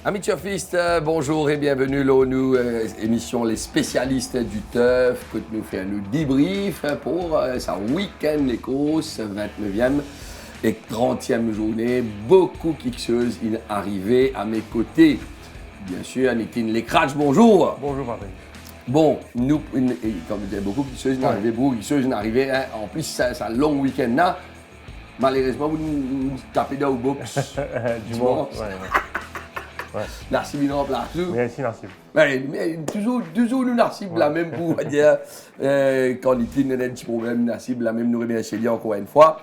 Amis turfistes, bonjour et bienvenue là nous émission Les spécialistes du turf que nous fait un débrief pour sa week-end l'Écosse, 29e et 30e journée. Beaucoup de choses sont arrivées à mes côtés. Bien sûr, Nitin Lecratch, bonjour. Bonjour Patrick. Bon, nous, comme je disais, beaucoup de choses sont arrivées, beaucoup de choses sont arrivées. Hein. En plus, c'est un long week-end là. Malheureusement, vous nous tapez dans le box. Dimanche. Ouais. Nassib il remplace tout. Merci Nassib. Mais toujours nous Nassib la même pour dire quand il y a un petit problème Nassib la même nous remercier encore une fois.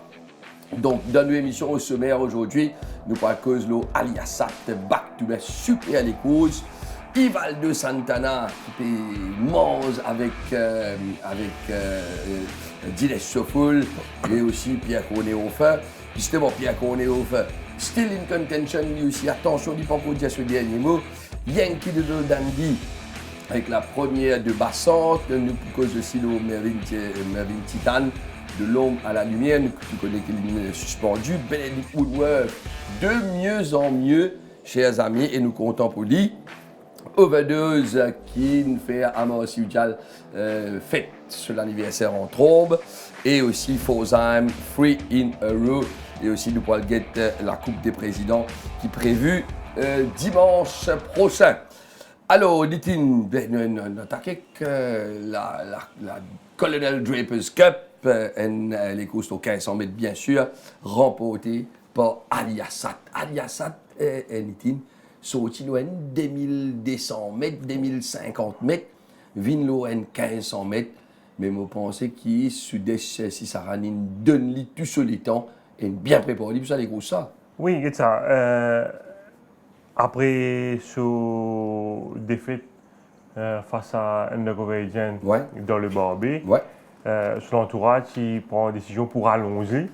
Donc dans nos émissions au sommaire aujourd'hui, nous parlons cause l'eau Aliasat back to back super les causes. Ivaldo Santana qui mange avec Dinesh Soful et aussi Pierre Cornet-Hofer. Justement Pierre Cornet-Hofer still in contention, lui aussi. Attention, il ne faut pas dire ce dernier mot. Yankee de Dandy avec la première de Bassante. Nous cause aussi le Mervyn Titan de l'ombre à la lumière. Tu connais qu'il est suspendu. Benedict Woodworth de mieux en mieux, chers amis, et nous comptons pour lui. Overdose qui nous fait Amos Ujal fête sur l'anniversaire en trombe. Et aussi Forsheim, 3 in a row. Et aussi nous pourrons get la Coupe des Présidents qui est prévue dimanche prochain. Alors, Nitin, on attaque la Colonel Draper's Cup, les courses aux 1500 mètres bien sûr, remportée par Aliasat. Aliasat, Nitin, sorti loin 2200 mètres, 2050 mètres, Vinloren 1500 mètres. Mais je pense qu'il Sud-Est, si ça ranine, donne-lui tout sur les temps. Et bien préparé pour ça, les gros ça. Oui, c'est ça. Après ce défaite face à Undercover Agent dans le Barbé, son entourage il prend une décision pour allonger,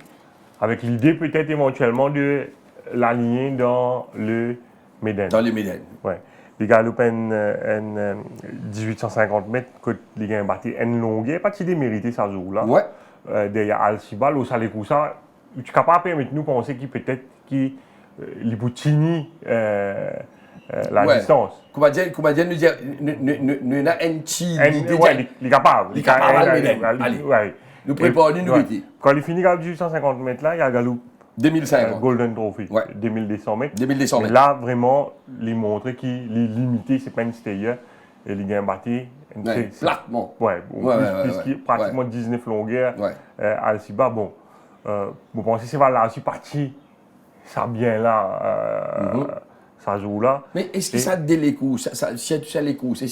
avec l'idée peut-être éventuellement de l'aligner dans le Méden. Dans le Méden. Ouais. Les galopes en 1850 mètres, que les gars ont battu en longueur, pas de démérité ça jour-là. Ouais. Derrière Al-Sibal, au Salé-Koussa. Tu es capable de permettre nous penser qu'il peut-être qu'il Liboutini la distance. Comment dire nous dire nous avons un petit il est capable. Allez. Nous préparons nous vite. Quand il finit à 1850 mètres là, il y a galop 2050 Golden Trophy 2200 mètres. 2200 mètres. Et là vraiment il montre qu'il est limité, c'est pas une stayer et il gagne battu platement. Puisqu'il pratiquement 19 longueurs Al-Siba bon. Vous pensez que c'est là aussi parti, ça bien là, ça joue là. Mais est-ce que ça les courses, est-ce que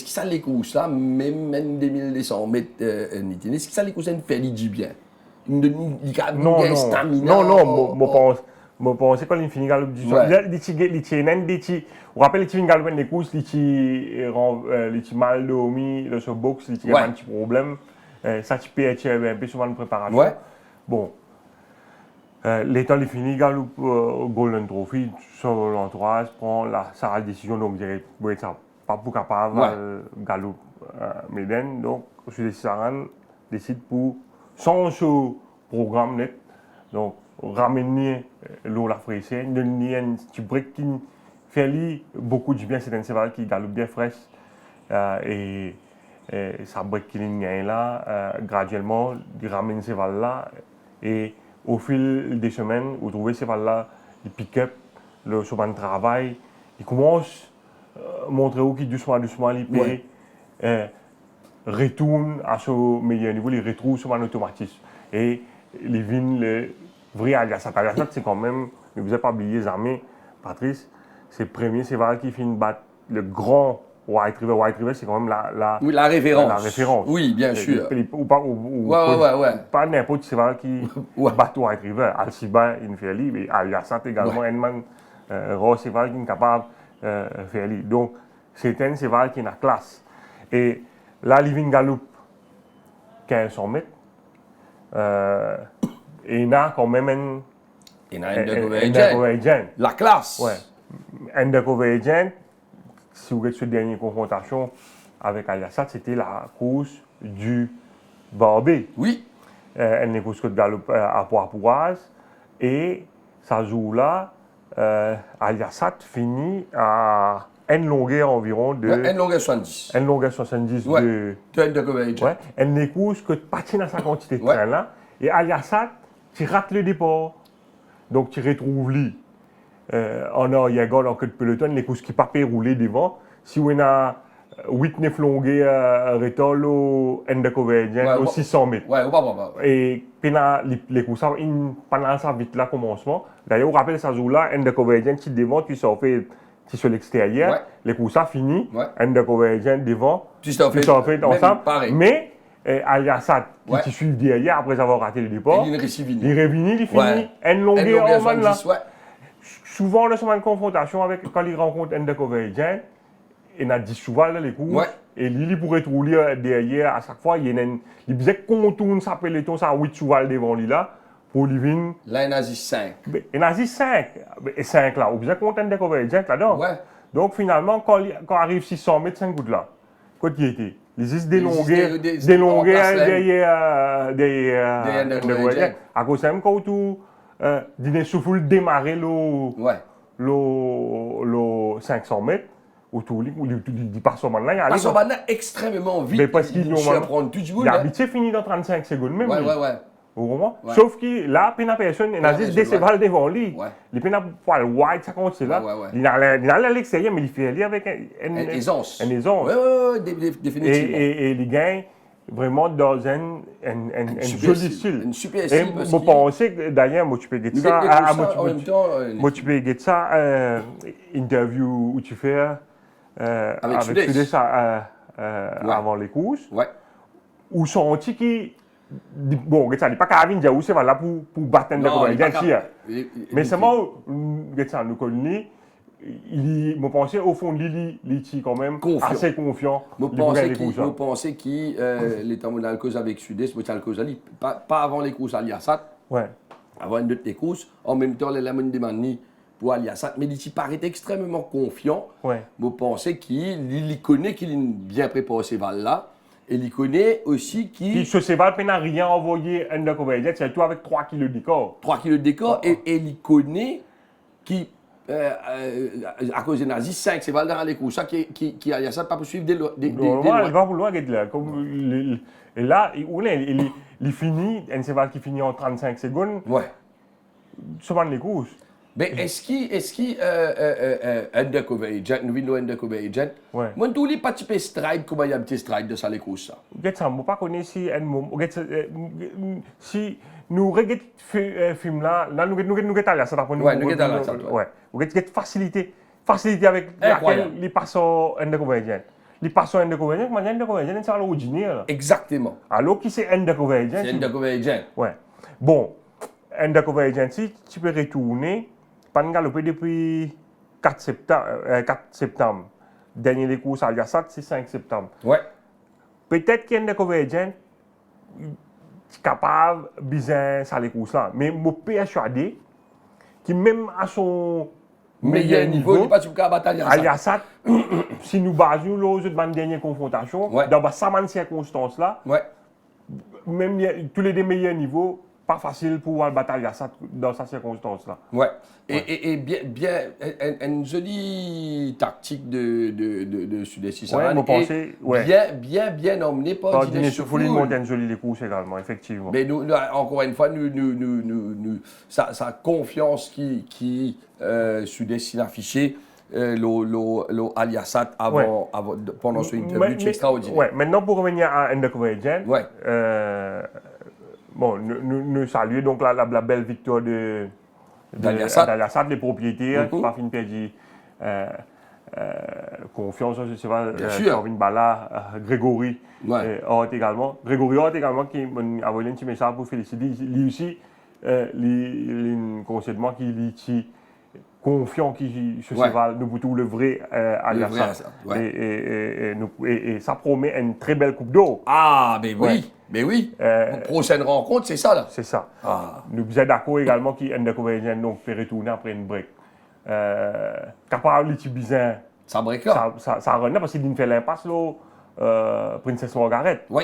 ça les courses là, même 2200 mètres, est-ce que ça les courses ça fait du bien? Non, je pense quand il finit galop du soir, vous rappelez les galop des courses, les mal dormi, le so box, les un petit problème, ça tu peux être un peu souvent de préparation. Bon. L'état il finit galop Golden Trophy, son entourage prend sa décision donc direct pour être pas pour capable galop Méden donc sur les Saran décide pour sans ce programme net donc ramener l'eau la fraîcheur donner un petit break qui fait beaucoup de bien c'est un cheval qui galope bien fraîche et ça break qui est là graduellement il ramène ce cheval là et au fil des semaines, vous trouvez ces là il pick-up, le chemin de travail, il commence à montrer où qui doucement, il peut retourne à ce meilleur niveau, il retrouve son automatisme. Et il vient le vrai Aliasat. Aliasat, c'est quand même, ne vous avez pas oublié, les amis, Patrice, c'est le premier cheval qui finit de battre le grand White River. White River, c'est quand même la référence. Oui, bien sûr. Pas n'importe cheval qui bat White River. Al-Siba, il fait libre. Et Aliasat également, un rare cheval qui est capable de faire libre. Donc, c'est un cheval qui est en classe. Et là, il vient galope 1500 mètres. Et il a quand même un Undercover Agent. La classe. Undercover Agent. Si vous regardez cette dernière confrontation avec Aliasat, c'était la course du Barbé. Oui. Elle n'est course que de galop à Poix-Poise. Et ça joue là, Aliasat finit à une longueur environ de. Une longueur 70. Une longueur 70 Ouais. de. Tu as une undercover agent. Ouais. Elle n'est cause que tu patines dans sa quantité de Ouais. train là. Et à ça, tu rates le départ. Donc tu retrouves lui. En arrière en queue de peloton, les causes qui ne pas rouler devant. Si on a 8-9 longueurs, rétol au undercover agent, au 600 mètres. Ouais, on va voir. Et les courses, pendant ça vite là commencement. D'ailleurs, on rappelle ça jour là, undercover agent qui devant, tu sors fait sur l'extérieur. Ouais. Les courses fini, Ouais. undercover agent devant, Tu sors fait ensemble. pareil. Mais Aliassat Ouais. qui suit derrière après avoir raté le départ, Il est fini. il revient, il finit, Ouais. une longueur en man là. 70, ouais. Souvent, on a une confrontation avec quand il rencontre undercover agent, il a 10 chevaux dans les courses. Ouais. Et lui, il pourrait rouler derrière à chaque fois. Il faisait contourne sa peloton, ça 8 chevaux devant lui là, pour lui venir. Là, il a 5. Il a 5. Et 5 là, on faisait contre undercover agent là-dedans. Ouais. Donc finalement, quand arrive 600 mètres, 5 gouttes là, quand il était, il existe des longueurs, des longueurs derrière derrière undercover agent. à cause même quand tout, il souffle démarrer Ouais. le 500 mètres, autour il passe au moment là, il Parce qu'on arrive. va extrêmement vite. Mais parce qu'il il cherche à prendre tout du bout. là. L'habitude finit dans 35 secondes même. Ouais, lui. ouais. Au moment. Ouais. Sauf que là, il n'y a personne, il a juste des chevaux devant lui. Ouais. Il n'a pas le wide, ça compte, c'est là. Ouais. Il a à l'extérieur, mais il fait aller avec Une aisance. une aisance. Ouais, définitivement. Et les gagne vraiment dans un joli style. Un super Et style. parce je qu'il- pense que d'ailleurs, moi, tu peux guetter Nous ça. mettons ça en même temps. Moi, tu peux guetter ça, interview où tu fais avec Sudais. Sudais avant les courses. Ouais. Ou senti qui. Bon, ça n'est pas Kavin Diaou, c'est là pour battre un Non, il est pas de capable. mais c'est moi, nous connaissons, je pense au fond, il est quand même Confiant. assez confiant. Je pensais qu'il était en cause avec Sud-Est, mais c'est le cause pas avant les courses à Aliassat, Ouais. avant une autre des courses. En même temps, les Lamon demandent pour Aliassat, mais il paraît extrêmement confiant. Ouais. Je pensais qu'il connaît qu'il est bien préparé ces balles-là. Et il connaît aussi Puis qu'il ce cheval n'a rien envoyé un undercover, c'est tout avec 3 kilos de corps. 3 kilos de décor et il connaît qui, à cause des nazis, 5 c'est dans les courses, ça qui a ça pas pour suivre des Normalement, il lois. va vouloir être là. Et là, il finit, un cheval qui finit en 35 secondes, Ouais. souvent les courses. Mais est-ce qu'il undercover agent, nous venons undercover agent, Ouais. moi tous les petits peu stride, comment il y a un petit stride de ça les courses ça. Je ne pas connaître si un moment. Si nous regardons ce film là, nous regardons là, ça pour nous. Ouais, nous regardons là, ça, Ouais. Nous regardons facilité avec laquelle les passants undercover agent. Les passants undercover agent, mais undercover agent, c'est l'original. Exactement. Alors qui c'est undercover agent? C'est undercover agent. Ouais. Bon, undercover agent, si tu peux retourner, pas galoper depuis 4 septembre. Dernier les courses à Aliassat, c'est 5 septembre. Ouais. Peut-être qu'un undercover agent est capable de bien ça les courses là. Mais je suis persuadé que même à son Meilleur niveau, il n'est pas sur le bataille. Aliassat, si nous basons sur la dernière confrontation, Ouais. dans ces circonstances là, Ouais. même tous les deux meilleurs niveaux, pas facile pour voir bataille Aliassat dans ces circonstances là. Ouais. Et bien, une jolie tactique de Sud-Est. Ouais, moi pensais, ouais. Bien emmené par Par Dinesh Dinesh Soufouli, Soufouli. monter une jolie les courses également, effectivement. Mais nous, encore une fois, sa confiance qui Sud-Est a affiché l'Aliassat pendant son interview, c'est extraordinaire. Ouais, maintenant pour revenir à Undercover Agent, Ouais. bon, nous saluons donc la belle victoire d'Aliassat, les propriétaires, qui pas fini de perdre confiance, je sais pas, Corvin Bala, Grégory Hort également. Grégory Hort également qui a envoyé un petit message pour féliciter. Lui aussi, il concèdement qu'il est confiant qui ce cheval nous tout le vrai Aliassat. Et ça promet une très belle coupe d'eau. Ah, mais oui. Prochaine rencontre, c'est ça là. C'est ça. Ah. Nous sommes d'accord également qu'il y a un undercover agent donc peut retourner après une break. Capable de bizarre. Ça breaka. Ça revient parce qu'il fait l'impasse là, Princess Margaret. Oui.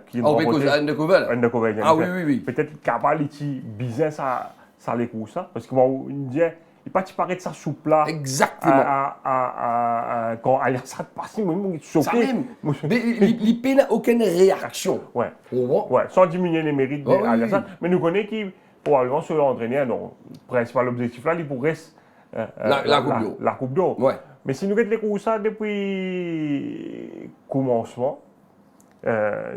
Qui cause undercover. Undercover agent. Ah oui. Peut-être capable de bizarre ça les coups ça parce que moi on dit il pas paraître ça souple là. Exactement. Quand Aliassat passe, moi, je suis Ça choqué. même. Mais l'IP n'a aucune réaction. Ouais. Ouais. Ouais, sans diminuer les mérites Oh, d'Aliassat. oui. Mais nous connaissons qui, probablement, sur l'entraîneur, donc, principal objectif là, il pourrait La Coupe d'eau. La Coupe d'eau. Ouais. Mais si nous regardons ça depuis le commencement,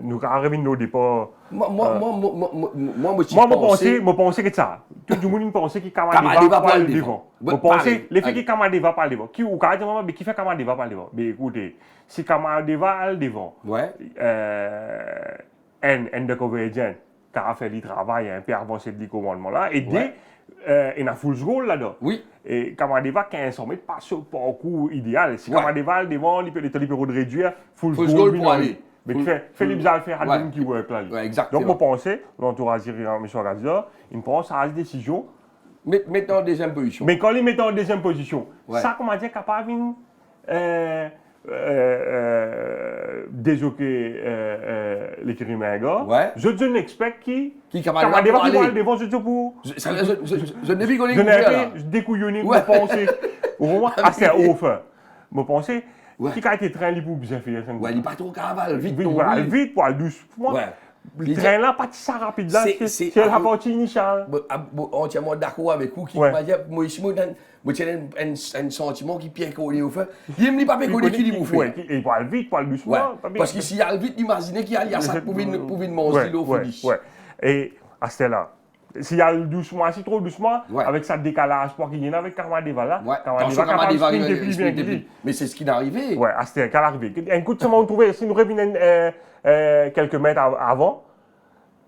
nous arrivons nos départ. Moi, Je pense que ça. Tout le monde pense que Kamadeva va le devant. Je pense les filles qui Kamadeva pas le devant. Qui ou carrément mais qui fait Kamadeva pas le devant. Mais écoutez, si Kamadeva le devant, ouais. Undercover Agent qui a fait le travail un peu avancé de commandement là, et il a full goal là-dedans. Oui. Et Kamadeva 1500 mètres pas sur parcours idéal. Si Kamadeva le devant, il peut réduire full goal pour aller. Mais Philippe Zalfer a dit qu'il work là. Ouais, exactement. Donc, je pense, l'entourage de M. Agazor, il pense à la décision. Mettons en deuxième position. Mais quand il met en deuxième position, ça, comment dire, capable de déjoquer l'écurie Menga. Je ne expecte qui capable de voir devant ce pour. Je n'ai vu qu'on est découillonné pour penser. Au moment, assez haut fin. Je pense. Qui a été train pour bien faire ça? Ouais, il n'est pas trop cavale, vite. Vite, pour aller doucement. Le train là, pas si rapide là, c'est la partie initiale. Entièrement d'accord avec vous qui m'a dit, moi ici, j'ai un sentiment qui pique au feu. Il ne pas pécoler qui dit vous fait. Il va vite, pour aller doucement. Parce que s'il y a vite, imaginez qu'il y a ça pour venir manger l'eau. Et à ce là. S'il y a doucement, si trop doucement, avec ça décalage pour qu'il y en a avec Kamadeva là, Kamadeva arrive. Mais c'est ce qui est arrivé. Ouais, à ce qu'elle arrive. Un coup de semaine, on trouvait, si nous revenons quelques mètres avant,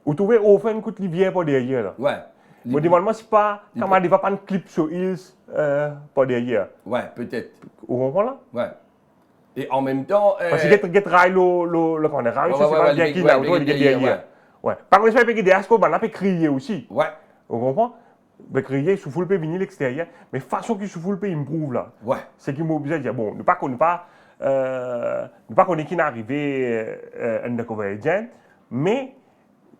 on trouvait au fond un coup de livière pour derrière là. Ouais. Moi, demande-moi si pas Kamadeva pas un clip sur Hills pour derrière. Ouais, peut-être. Vous comprenez là? Ouais. Et en même temps. Parce que get rail le corner, c'est pas bien qu'il a, il est derrière. Ouais. Par contre, j'espère que des ascos, on peut crier aussi. Ouais. Vous comprenez? On peut crier, sous le pays venir l'extérieur. Mais façon qu'il sous le pays, il me prouve là. Ouais. C'est qu'il m'oblige à dire, bon, nous pas connaître qui n'est arrivé undercover agent, mais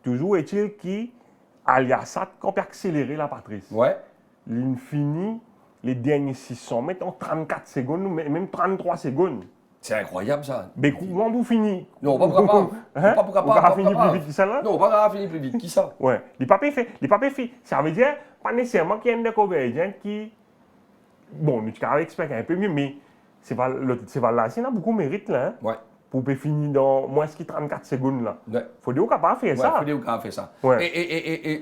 toujours est-il qu'Aliassat, quand on peut accélérer la Patrice. Ouais. Il finit les derniers 600 mètres en 34 secondes, même 33 secondes. C'est incroyable ça. Mais comment vous finissez? Non, pas capable. Pas capable. Vous finir plus vite que ça là? Non, pas capable finir plus vite que ça. Ouais. Les papiers fait. Ça veut dire, pas nécessairement qu'il y a un undercover agent qui. Bon, nous avons expert un peu mieux, mais c'est pas là. C'est là beaucoup de mérite là. Ouais. Pour finir dans moins que 34 secondes là. Ouais. Faut dire capable de faire ça. Faut dire capable de faire ça. Ouais.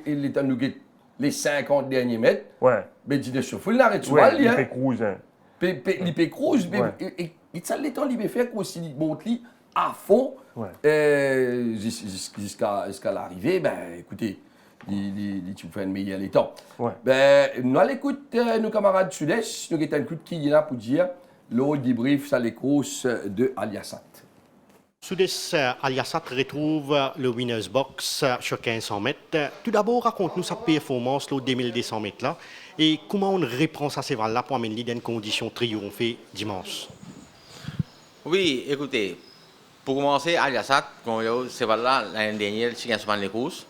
Et l'état nous guette les 50 derniers mètres. Ouais. Mais dis de souffle, il n'arrête pas. Ouais, il fait cruise. Il fait cruise. Et ça, l'état, il fait faire aussi, il monte à fond. Jusqu'à l'arrivée, ben écoutez, tu fais un meilleur temps. Ouais. Ben, nous allons écouter nos camarades Sud-Est, nous avons un coup de qui là pour dire le débrief sur les courses de Aliassat. Sud-Est Aliassat retrouve le Winners Box sur 1500 mètres. Tout d'abord, raconte-nous sa performance au 2200 mètres là et comment on reprend sa cheval là pour amener dans une condition triomphée dimanche. Oui, écoutez, pour commencer, Aliassat, c'est là l'année dernière, c'est 15 les courses.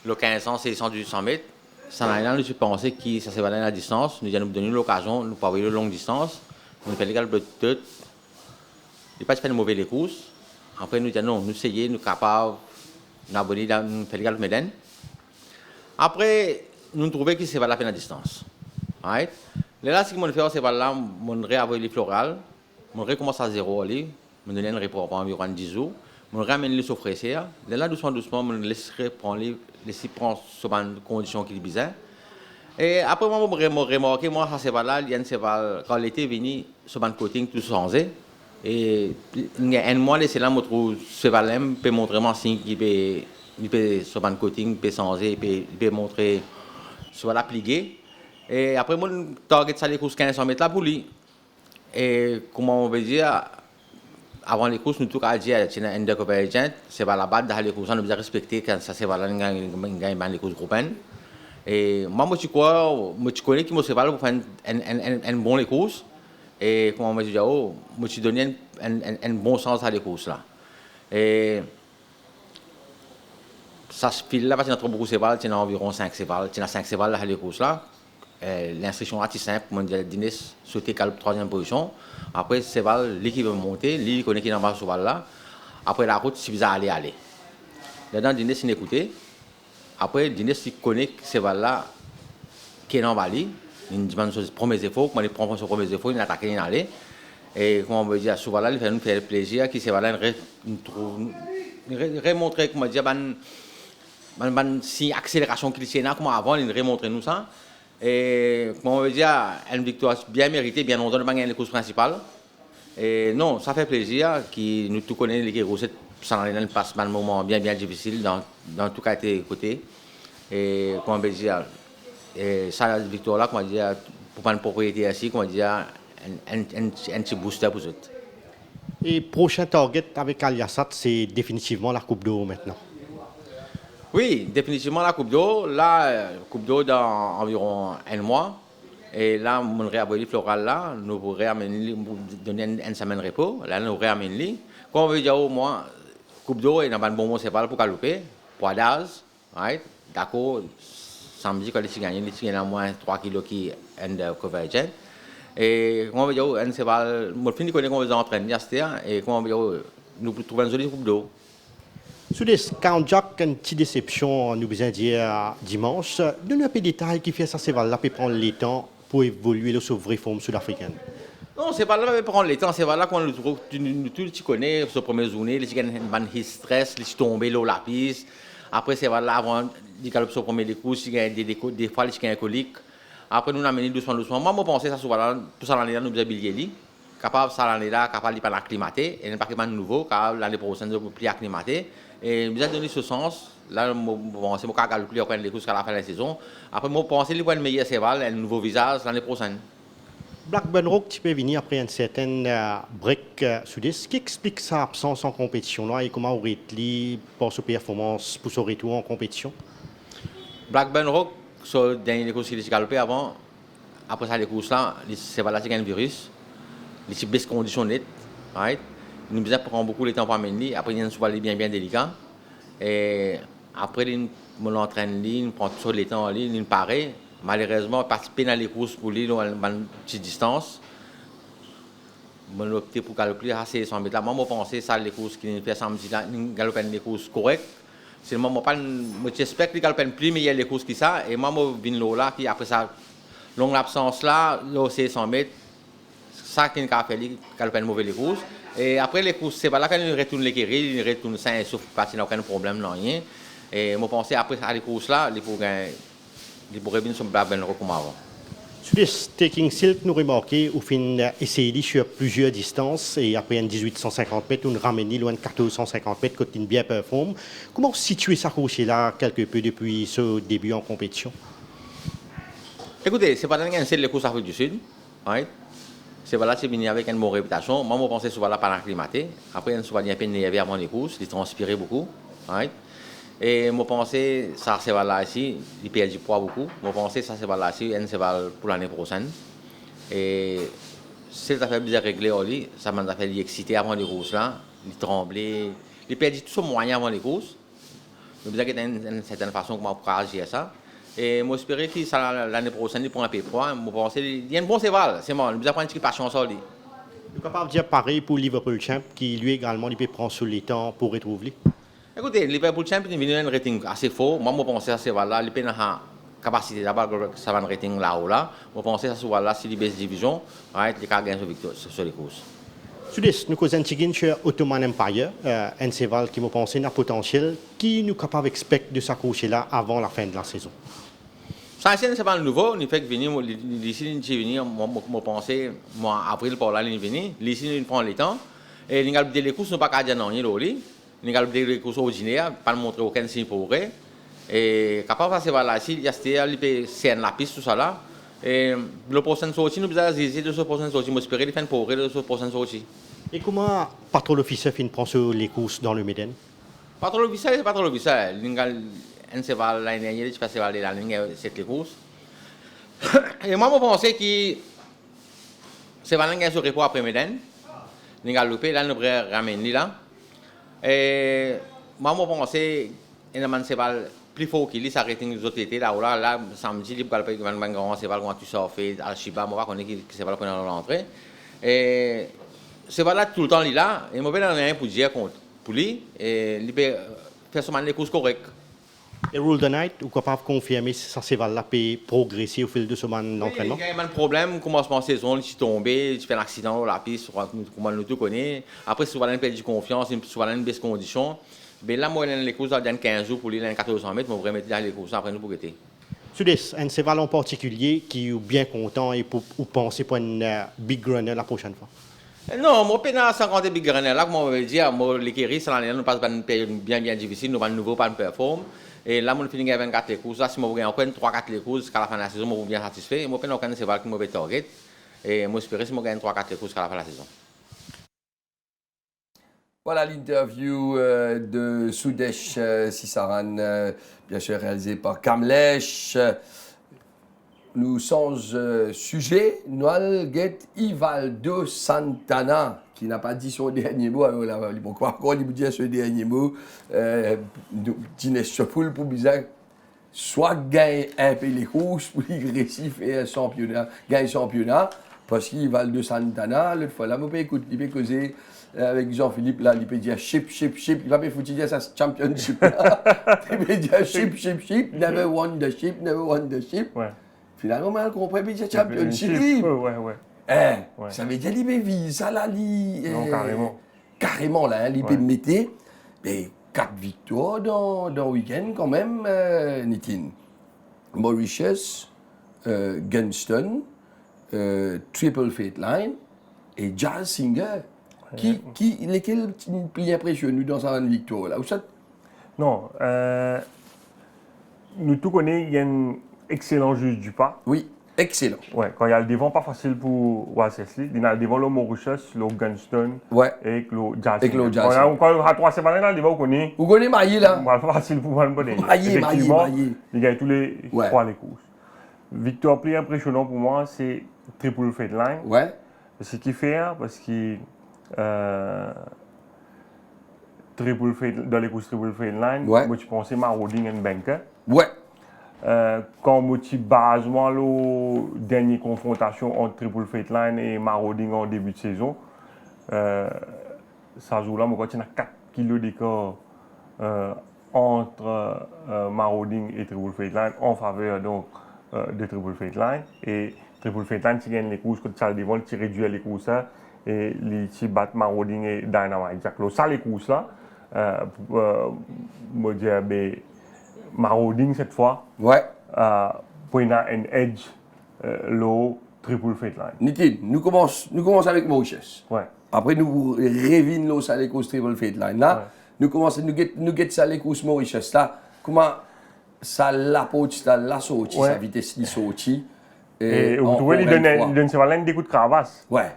Le 1500, c'est 100 mètres. Ça n'a rien de penser que ça s'est à la distance. Nous allons nous donner l'occasion de parler de longue distance. Nous faisons l'égal de tout. Il pas de mauvais les courses. Après, nous disons non, nous essayons, nous sommes capables, nous abonner, nous faisons l'égal de Médène. Après, nous trouvons que c'est la peine à distance. Right? Là, ce que nous faisons, c'est là, nous réavons les florales. On recommence à zéro, on donne un repos pendant environ 10 jours, on ramène les souffrances. Là, doucement, on laisserait prendre sur une condition qui est bizarre. Et après, moi, je remarqué, moi, ça c'est là, quand l'été venu, sur un coating tout changé. Et un mois, c'est là, je trouve, ce valem peut montrer un signe qui peut, sur un coating, peut changer, il peut montrer, soit la plier. Et après, moi, je target ça les courses 1500 mètres là pour lui. Et comment on veut dire, avant les courses, nous tout à dire, c'est un undercover agent, c'est pas la base dans les courses, on doit respecter quand ça c'est pas les courses groupées. Et moi, je connais qui me sépare pour faire un bon les courses. Et comment on veut dire, je suis donné un bon sens à les courses là. Et ça se file là parce qu'il y a trop beaucoup de cévales, il y a environ 5 cévales, il y a 5 cévales à les courses là. l'instruction assez simple, comme on dit, Dines sauter calme troisième position. Après, c'est lui qui veut monter, lui il connaît qui est en bas sur là. Après la route, si vous allez aller. Là-dedans, Dines il écoutait. Après, Dines il connaît c'est là qui est en bas. Il demande ses premiers efforts, quand il prend ses premiers efforts, il attaque, il allait. Et comme on veut dire, souvent là, il fait nous faire plaisir, qui c'est là, il remontrer, comment dire, si accélération qu'il y a, comme avant, il remontre nous ça. Et comment on veut dire, une victoire bien méritée, bien entendu, pas gagner les courses principales. Et non, ça fait plaisir, qui nous tous connaissons les recettes, ça passe un moment bien difficile, dans tout cas été côté. Et comment on veut dire, et ça, la victoire-là, comment dire, pour une propriété ainsi, comment dire, un petit booster pour eux. Et prochain target avec Aliasat, c'est définitivement la Coupe d'Eau maintenant. Oui, définitivement la Coupe d'Eau. Là, Coupe d'Eau dans environ un mois. Et là, mon réaboli floral là, nous pourrions donner une semaine de repos. Là, nous réamener. Comme on veut dire au moins, Coupe d'Eau est dans un bon mot, c'est pas pour calouper, pour Adaz, right? D'accord, samedi, quand il gagne, il gagne à moins 3 kg qui est convergent. Et comment on veut dire, c'est pas, moi, je finis de connaître comment on veut entraîner, et comment on veut dire, nous trouvons une jolie Coupe d'Eau. Sur des Jack, une petite déception, nous besoin dire dimanche. Donne un peu de détails qui fait ça, c'est là, peut prendre le temps pour évoluer sur vraie forme sud-africaine. Non, c'est pas là qu'on prendre le temps, c'est pas là qu'on le trouve. Tu connais, sur la première journée, les gens ont un stress, les gens tombent l'eau la piste. Après, c'est là avant, ils galopent sur le premier coup, ils ont des fois, ils ont un colique. Après, nous amenons doucement. Moi, je pense que ça, tout ça, l'année là, nous avons billet. Capable, ça, l'année là, capable de pas acclimater. Et pas de nouveau, car l'année prochaine, nous avons plus acclimater. Et nous avons donné ce sens. Là, je pense que nous avons calculé les courses à la fin de la saison. Après, je pense que nous avons un meilleur cheval, un nouveau visage l'année prochaine. Blackburn Rock, tu peux venir après une certaine break sur des. Qui explique sa absence en compétition là et comment aurait-il pour sa performance pour son retour en compétition? Blackburn Rock, sur le dernier course qu'il a galopé avant, après ça, les courses là, c'est là qu'il y a un virus, les types de conditions nettes, right? Nous besoin prendre beaucoup de temps pour amener, après il y a un souvent bien délicat. Et après, il entraîne, il prend tout le temps, il paraît. Malheureusement, participer dans les courses pour lui, dans une petite distance, je opté pour galoper à 100 mètres. Moi, je pense que ça, les courses qui fait samedi, galoper les courses correctes. C'est le moment où j'espère que les galoper plus, mais il y a les courses qui ça. Et moi, je viens là, qui après ça, longue absence là, c'est 100 mètres. Ça qui a fait, galoper une mauvaise course. Et après les courses, c'est pas là qu'il retourne les guérir, il retourne sain et sauf parce qu'il n'a aucun problème, non rien. Et je pense après à les courses là, il pourrait venir sur Blackburn Rock comme avant. Sur les Taking Silk, nous remarquons au fin essayé sur plusieurs distances et après un 1850 mètres, on ramène loin de 1450 mètres quand il bien performe. Comment situer sa course là quelque peu depuis ce début en compétition? Écoutez, c'est pas dans les courses Afrique du Sud, right? C'est là c'est venu avec une bonne réputation. Moi, je pensais souvent là par l'acclimater. Après, souvent bien peine il avant les courses, il transpirait beaucoup, right? Et je pensais ça c'est là ici, il perd du poids beaucoup. Je pensais ça c'est là ici, c'est pour l'année prochaine. Et c'est ça fait bien réglé oli, ça m'a fait exciter avant les courses là, il tremblait, il perdit tout son moyen avant les courses. Je me disais qu'il y a une certaine façon comment pour agir ça. Et moi j'espérais que ça l'année prochaine il prend un peu de poids. Je pensais il y a un bon cheval, c'est moi, il besoin prendre une petite patience sur lui. Nous sommes capables de dire pareil pour Liverpool Champ qui lui également il peut prendre sur les temps pour retrouver. Écoutez, Liverpool Champion est venu un rating assez fort. Moi, je pense que c'est là, il peut avoir la capacité d'avoir un rating là-haut. Je pense que c'est là, si les baisse division, il y a gagné sur les courses. Sur les, nous causons un petit sur Ottoman Empire, un cheval qui me pense un potentiel, qui nous capable d'expecter de s'accrocher là avant la fin de la saison. Ça, c'est un cheval nouveau, il fait que venir, ici, il est venu, je pense, moi, avril, pour là, il est venu, ici, il prend le temps, et il a les courses, ne pas dire non, il est nous avons des courses ordinaires, pas montrer aucun signe pour eux. Et capable de faire là, il y a la piste, tout ça là. Et le prochain sortie, nous avons dit de ce prochain sortie, nous espérons faire pour eux de ce prochain sortie. Et comment Patron Officer prend sur les courses dans le Méden? Patron Officer, c'est Patron Officer. Il y a un cheval l'année dernière, il passe la ligne, c'est les courses. Et moi, je pense que c'est va l'année sur le repos après Méden. Nous avons loupé, là, nous devons ramener là. Et moi, je pense que c'est un cheval plus fort qu'il s'arrête les autres étés. Là, samedi, il va le grand cheval quand tu sors à Chiba, moi, on est qui c'est pas pendant l'entrée. Et c'est pas là tout le temps, il est là. Et moi, je vais rien pour dire pour lui. Et il peut faire son les courses correctes. Et Rule the Night, ou capable de confirmer si ça cheval là peut progresser au fil de ce l'entraînement? Il y a un problème, commencement de saison, il est tombé, tu fais un accident sur la piste, comme on tout connaît. Après, souvent, il perd confiance, souvent, il baisse condition. Mais là, moi, les courses, dans 15 jours pour lui, dans 1400 mètres, je vais mettre dans les courses après nous pour guetter. Sudis, un cheval en particulier qui est bien content et pour penser pour une big runner la prochaine fois? Non, moi, pendant 50 big runners, là, comme on veut dire, moi, les Kéris, nous passe par une période bien difficile, nous avons nouveau pas une performe. Et là, je finis avec 24 courses. Là, si je gagne encore 3-4 courses jusqu'à la fin de la saison, je suis bien satisfait. Moi, je n'ai aucun cheval qui me target. Et moi, j'espère que si je gagne 3-4 courses jusqu'à la fin de la saison. Voilà l'interview de Sudesh Sisaran, bien sûr réalisée par Kamlesh. Nous sommes sujet, Noël Get Ivaldo Santana, qui n'a pas dit son dernier mot. Alors là, pourquoi encore il vous dit ce dernier mot? Dines Chopoul pour bizarre, soit gagne un peu les courses pour l'agressif et un championnat, gagne championnat, parce qu'Ivaldo Santana, l'autre fois là, on peut écouter, il peut causer avec Jean-Philippe, là, il peut dire chip, il va pas foutre dire ça championship là. Il peut dire chip, never won the ship. Ouais. Finalement, on comprend, il peut dire championship. Ouais. Ça veut dire qu'il peut vivre ça là, Non, carrément. Carrément là, il peut mettre mais 4 victoires dans le week-end quand même, Nitin. Mauritius, Gunston, Triple Fate Line et Jazz Singer. Lesquels plus impressionnent dans sa victoire là? Non, nous tous connaissons, il y a un excellent juge du pas. Oui, excellent. Ouais, quand il y a le devant, pas facile pour Wassesli. Il y a le devant le Mauritius, le Gunston et le Jazz. Quand il y a 3 semaines, là, le devant, vous connaissez Maillé là? Pas facile pour moi. Maillé. Il gagne tous les 3 les courses. Victoire plus impressionnante pour moi, c'est Triple Fate Line. Ouais. Ce qu'il fait, parce que dans les courses Triple Fate Line, moi je pensais Marauding and Banker. Ouais. Quand moi je base moi la dernière confrontation entre Triple Fate Line et Marauding en début de saison, ça joue là, moi quand il y a 4 kilos d'écart entre Marauding et Triple Fate Line en faveur donc de Triple Fate Line. Et Triple Fate Line, tu gagnes les courses, quand tu as le devant, tu réduis les courses et tu bats Marauding et Dynamite Jack. Ça, les courses là, moi je dis, Marauding cette fois, pour un edge, le Triple Fate Line. Nitin, nous commençons avec Mauritius. Ouais. Après, nous revenons sur les courses Triple Fate Line. Là, nous commençons, nous get ça les courses Mauritius. Là, comment ça l'approche, ça la sortie, sa vitesse de sortie. Et vous trouvez, il donne Cheval des coups de cravasse. Ouais.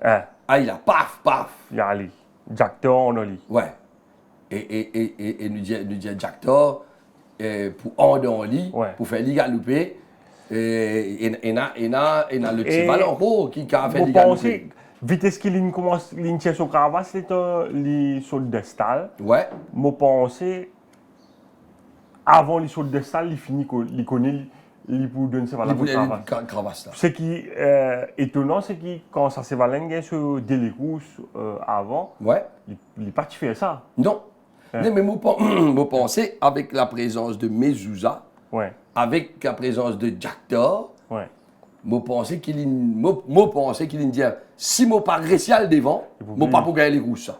Ah, il a paf. Il y a Ali. Jack Thor, on a li. Ouais. Et nous dit Jack Thor, pour en lit, pour faire les galoper. Et a le cheval en haut qui a fait les galoper. Vitesse qu'il commence à sur cravasse, c'est les sauts de stal. Ouais. Je pense avant les sauts de stal, il finit qu'il connaît. Il pour donner ses valeurs pour cravasse. Ce qui est étonnant, c'est que quand ça s'est valé sur des courses avant, il n'est pas fait ça. Non. Mais je pense avec la présence de Mezouza, avec la présence de Jack Thor, je pense qu'il dit si je pas réussi à le devant, je ne pas pour gagner les courses.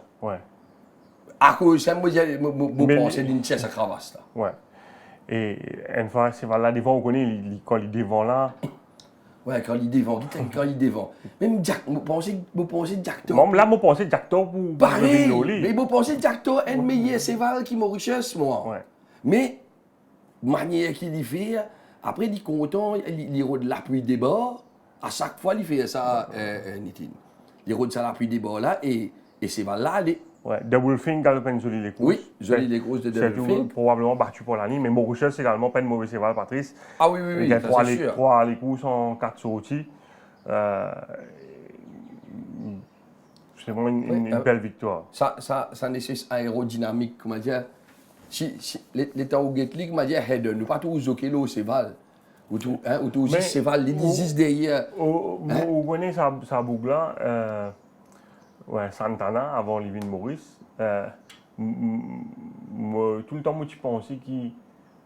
À cause de ça, je pense qu'il tient sa cravasse. Et une fois, c'est là devant, on connaît quand il est devant là. Ouais, quand il est devant. Même Jack, vous pensez Jack Thor. Là, je pense Jack Thor pour. Pareil. Mais vous pensez Jack Thor est meilleur cheval qui Mauritius, moi. Mais, manière qu'il y fait, après, il est content, il rôde l'appui des bords. À chaque fois, il fait ça, Nitin. Il rôde ça l'appui des bords là, et cheval là, Ouais, Double Fink galopin joli les courses. Oui, joli les courses de Double Fink. Probablement battu pour l'année, mais Mauritius également pas de mauvais cheval, Patrice. Ah oui, il y a 3 les courses en 4 sorties. C'est vraiment une belle victoire. Ça nécessite aérodynamique, comment dire. les temps où Get League m'a dit, head, nous pas tous Zokelo, c'est Val. Ou tout, c'est Val, les 10 derrière. Vous connaissez sa boucle là, Santana, avant Livin Maurice. Tout le temps, moi, tu pensais qu'il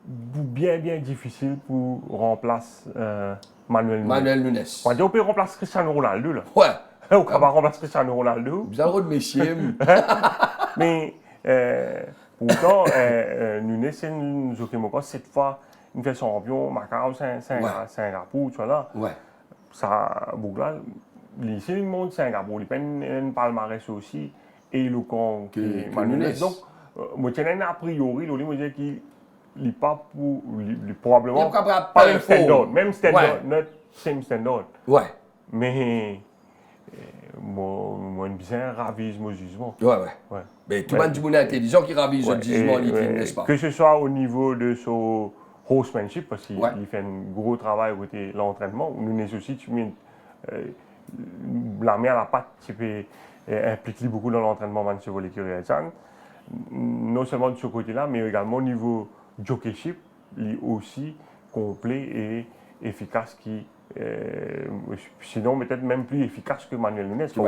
bien difficile pour remplacer Manuel Nunes. On peut remplacer Cristiano Ronaldo là. Ouais. On peut pas remplacer Cristiano Ronaldo. Vous avez le messieurs. Mais pourtant, Nunes, c'est une Zokemoko, cette fois, il fait son champion, Macao, Singapour, tu vois là. Ouais. Ça, Bougla, ici, le monde Singapour, il fait un palmarès aussi, et le camp Manuel. Donc, moi, je a priori, je me dis qu'il n'est pas pour, probablement pas le standard, même standard, not same standard. Ouais. Mais, moi, bien ravise mon jugement. Ouais. Mais tout le monde est intelligent qui ravise le jugement, n'est-ce pas? Que ce soit au niveau de son horsemanship, parce qu'il fait un gros travail côté l'entraînement, nous aussi, tu mets la main à la patte, tu peux impliquer beaucoup dans l'entraînement de ce volet non seulement de ce côté-là, mais également au niveau jockeyship, il est aussi complet et efficace sinon peut-être même plus efficace que Manuel Nunes. Son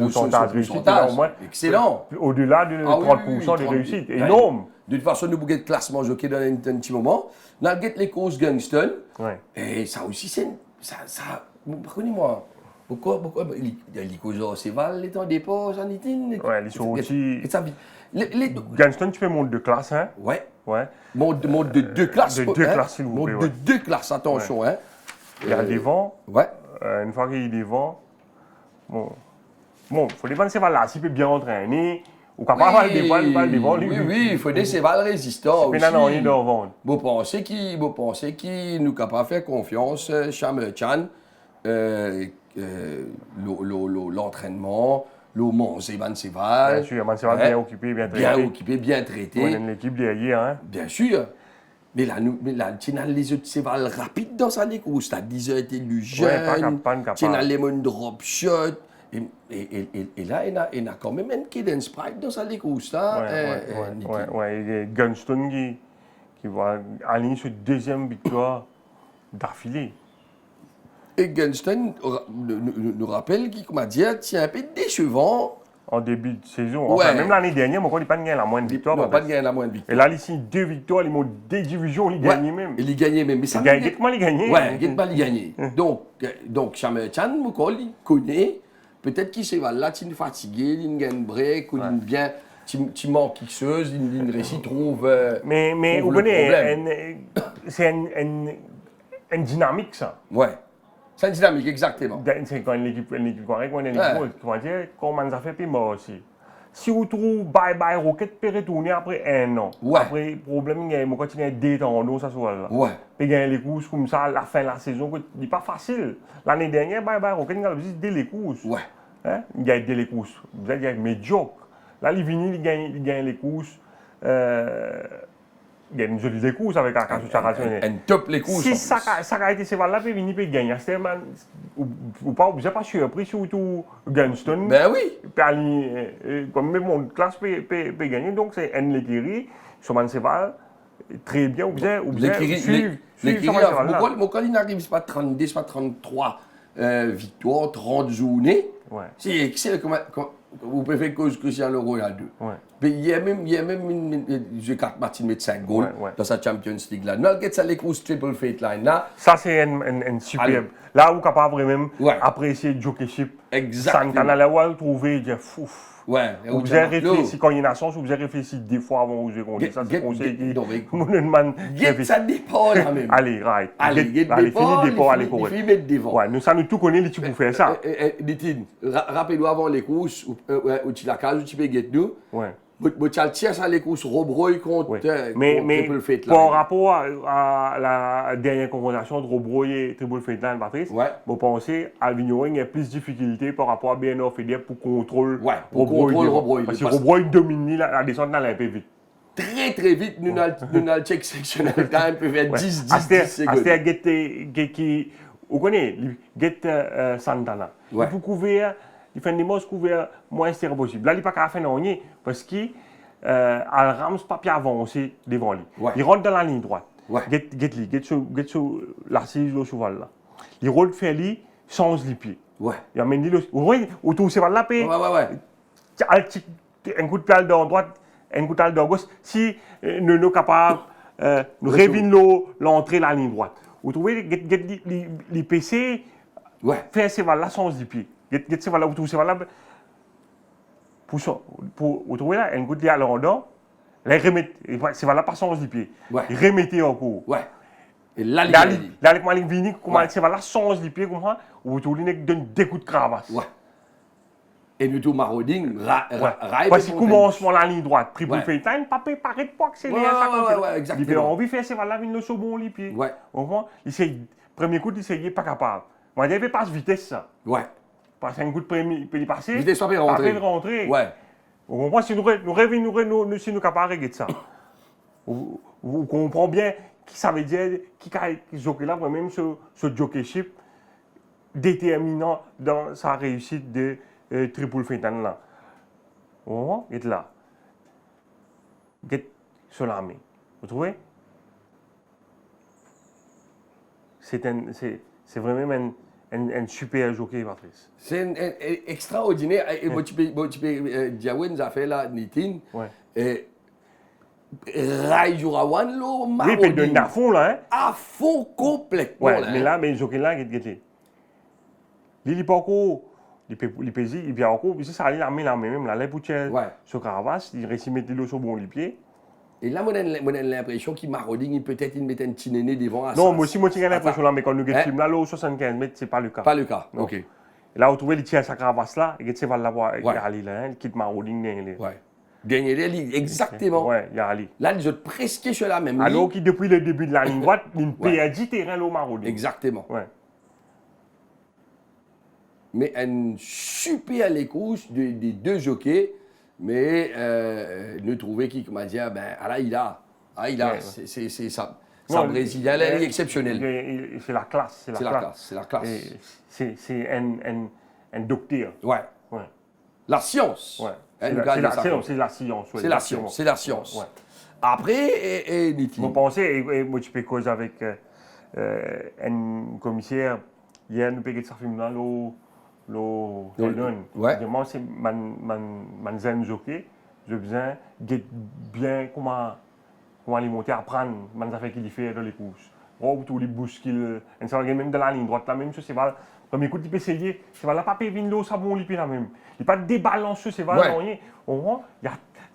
pourcentage de réussite, au moins excellent. Au-delà de 30% de réussite, énorme. De toute façon, nous avons de classement jockey dans un petit moment. Nous avons les courses Gunston. Et ça aussi, c'est prenez-moi. Pourquoi il y a les courses Céval, les temps dépôt, j'en ai dit. Ouais, ils sont aussi. Gunston, tu fais monte de classe, hein? Ouais. Monte de 2 classes. De 2 classes, s'il vous plaît. Monte de 2 classes, attention, hein. Il y a des vents. Ouais. Une fois qu'il y a des vents, bon, il faut dépendre de ces là. S'il peut bien entraîner, ou quand pas des vents, oui, il faut des cévals résistants aussi. Maintenant, il doit vendre. Vous pensez qu'il nous capable de faire confiance, Chamechan, l'entraînement, le Monzé Manseval. Bien sûr, Manseval bien occupé, bien traité. Bien occupé, bien traité. On a une équipe derrière, hein. Bien sûr. Mais là, tu as les autres cévals rapides dans sa course. Tu as 10 heures, tu es le jeune. Tu as les drop shot. Et là, il y a quand même un cadence sprite dans sa course. Ouais. Gunston qui va aligner sur deuxième victoire d'affilée. Et Gunston nous rappelle qu'il m'a dit, c'est un peu décevant. En début de saison. Enfin, même l'année dernière, il n'a pas gagné la moindre victoire. Non, pas gagné la moindre victoire. Et là, ici, 2 victoires, ils montent des divisions, ils gagnent même. Il gagnait même. Mais ça il gagne pas, il gagne. Ouais, il pas, il gagne. Donc, Chamechan, il connaît. Peut-être qu'il s'est là, il est fatigué, il gagne break, il bien. Tu manques quelque chose, il réussit, trouve. Mais vous connaissez, c'est une dynamique, ça. Ouais. C'est une dynamique, exactement. C'est quand une équipe correcte, quand une équipe comment dire, comment ça fait, puis moi aussi. Si vous trouvez bye Rocket peut retourner après 1 an. Après, problème, il y a continuer à détendre, ça soit là. Puis gagner les courses comme ça à la fin de la saison, ce n'est pas facile. L'année dernière, bye Rocket, il a juste dès les courses. Il gagne dès les courses. Vous êtes médiocre. Là, il gagne les courses. Il y a une jolie course avec un un top les courses. Si ça a été ces là, puis venir peut gagner. Ou pas, vous n'êtes pas surpris surtout Gunston. Ben oui. Comme même mon classe peut gagner. Donc c'est un Lekiri, Soman Seval, très bien. Vous suivre Soman Seval. Pourquoi il n'arrive pas 32, pas 33 victoires, 30 journées? C'est excellent. Vous pouvez faire cause Cristiano Ronaldo. Mais il y a même une carte Martin met 5 goals dans sa Champions League là. Non, ça les courses triple fate line là. Ça c'est un superbe. Là où capable même apprécier jockeyship. Exactement. Santana là où elle trouver dire fou. Vous avez réfléchi quand il y a une chance, vous avez réfléchi des fois avant vous avez ça c'est conseil qui ça dépend là même. Allez, fini départ, allez correct. Nous ça nous tout connaît les types pour faire ça. Rappelez-vous avant les courses où tu la case où tu peux get nous. Tu as le tir ça les courses Robroy contre Triple Fate par rapport à la dernière confrontation de Robroy et Triple Fate Line, Patrice, vous pensez à Vigneron il y a plus de difficultés par rapport à BNO Feder pour contrôler Robroy. Parce que Robroy domine la descente dans un peu vite. Très vite, nous avons le check sectional time peut faire 10 secondes. C'est-à-dire vous connaissez, get Santana. Il faut couvrir. Il fait des mots couverts moins serrés possible. Là, il n'y a pas qu'à faire non, parce que elle ramasse papier avancé devant lui. Ouais. Il rentre dans la ligne droite. Ouais. Get sur l'assise au cheval là. Il rentre faire lui, change les pieds. Ouais. Il amène lui, oui, autour cheval là, puis Ouais. un coup de pied dans droite, un coup de pied dans gauche. Si nous sommes capables de réviner l'entrée de la ligne droite. Vous trouvez les PC, faire cheval là, change les pieds. Get cheval là, autour cheval là. Vous trouvez là, un coup de pied à l'endroit. Là, c'est là pas change les pieds. Ouais. Il remettait encore. Ouais. Et là, Là, avec moi, il vient, comment Ouais. c'est là change les pieds comme ça, ou tu lui donne des coups de cravache. Ouais. Et nous tout marauding, Parce qu'il commence par la ligne droite, triple Ouais. feitan, pas préparé pour accélérer Ouais, ça comme ça. ouais, Il exactement. a envie de faire c'est là, il le saut bon les pieds. Ouais. Au moins, premier coup, il essayait pas capable. Moi, il pas vitesse ça. Ouais. Parce qu'un coup de premier, il peut y passer. Vitesse pas rentrer. Pas rentrer. Ouais. Vous comprenez, si nous rêvons, si nous capables de régler ça. Vous comprenez bien qui ça veut dire, qui jockey là, même ce jockeyship déterminant dans sa réussite de triple feitan là. Vous comprenez, est là. Get sur la main. Vous trouvez? C'est vraiment un super jockey, Patrice. C'est extraordinaire. Et tu peux dire, nous a fait là, Nitin. Ouais. Et Rai Jurawan, là, Oui, il peut donner à fond là, hein? à fond complètement. Ouais, là, mais hein. là, mais le jockey là, il n'est pas encore. Il peut il vient encore, puis ça, il a mis la main, même là, les poutiers, Ouais. sur Caravas, il réussit à mettre l'eau sur bon les pieds. Et là, moi, j'ai l'impression qu'il marauding, peut-être il mettait un petit néné devant. Non, moi aussi, j'ai l'impression là, mais quand nous Hein? film là, l'eau 75 mètres, c'est pas le cas. Pas le cas. Non. Ok. Et là, vous trouvez les tiers à Caravas là, et c'est va l'avoir, il y Ouais. a Ali là, il quitte Marauding derrière. Ouais. Gagner les ligues, exactement. Ouais, il y a Ali. Là, ils sont presque sur la même Alors ligne. qu'il, depuis le début de la ligne droite, il Ouais. perd 10 terrains au Marauding. Exactement. Ouais. Mais un super lécouche des deux jockeys. Mais nous trouvons qui, comment dire, ben, là, il a. Ah, il a. Ouais. C'est ça. Non, Ça brésilien, là, il est exceptionnel. C'est la classe. C'est la classe. C'est la classe. Et c'est un docteur. Ouais. Ouais. La science. Ouais. Hein, C'est nous la gagnons ça. c'est la science. ouais, C'est la exactement. science. C'est la science. Ouais. Après, et Niti. Vous pensez, et moi je peux causer avec un commissaire, hier nous payons ça film là, Ouais. Moi c'est man zen jockey, je besoin de bien comment alimenter, apprendre, man ça fait qu'il fait dans les courses. Oh, tous les bouscules, et ça va même dans la ligne droite, la même chose, c'est pas. Premier coup, il peut essayer, c'est pas la papier vino, ça bon, il peut la même. Il pas débalancé, c'est pas rien. Au moins, il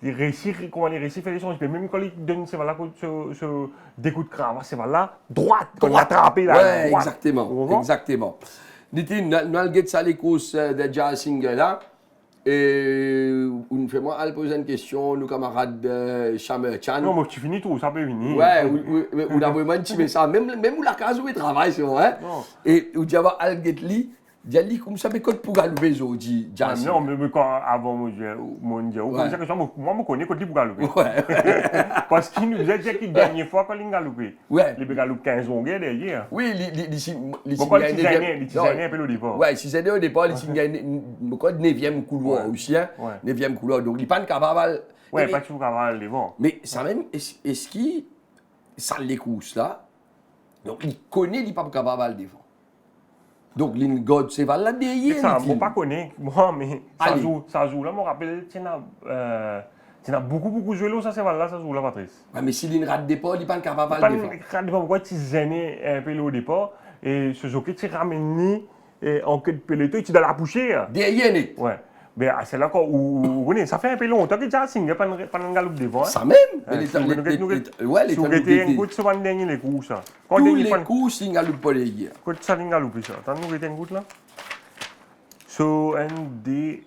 y a réussi, comment il réussit à faire les choses. Même quand il donne, c'est là, des coups de cravache, c'est là, droite, quand il attrape là. Ouais, droite. exactement. Exactement. Niti, nous allons ça les courses de Jazz Singer là. Et on fait moi à poser une question, nos camarades Chamer Chan. Non, mais tu finis tout, ça peut venir. Ouais, on a vraiment un petit message. Même où la case où il travaille, c'est vrai. Non. Et où tu vas Al Getli, Diali, comme ça, mais quand pour galoper, je dis, Jazz. Non, mais quand avant, moi, je me connais quand il pour galoper. Ouais. Parce qu'il nous a dit qu'il gagnait fois quand il galopait. Ouais. Il galope 15 longueurs derrière. Oui, Pourquoi il gagnait un peu au départ? Ouais, si c'était au départ, il gagnait 9e couloir aussi. Hein. Ouais. 9e couloir. Donc, il n'est pas capable. Ouais, pas toujours capable de vent. Mais ça même, est-ce qu'il. Ça les courses là. Donc, il connaît, il n'est pas capable de défendre. Donc, l'ingod, c'est là derrière. Ça, je ne pas connaître, moi, mais ça Allez. joue là, je me rappelle, tu as beaucoup joué là, ça joue là, Patrice. Ouais, mais s'il rate départ, il n'est pas capable de défendre. Pas pourquoi tu gênais un peu au départ, et ce jockey, tu ramènes en queue de peloton, tu dois la pousser. Derrière, net. Ouais. Mais c'est là où ça fait un peu longtemps que tu as signé pas un galop devant. Ça même. Ouais, les Si vous été un coup de souvent dernier les coups, ça. tous les coups, il galoupe pas les gars. Quand ça vient galoper, ça. T'as nous un coup là? So, 1, 2,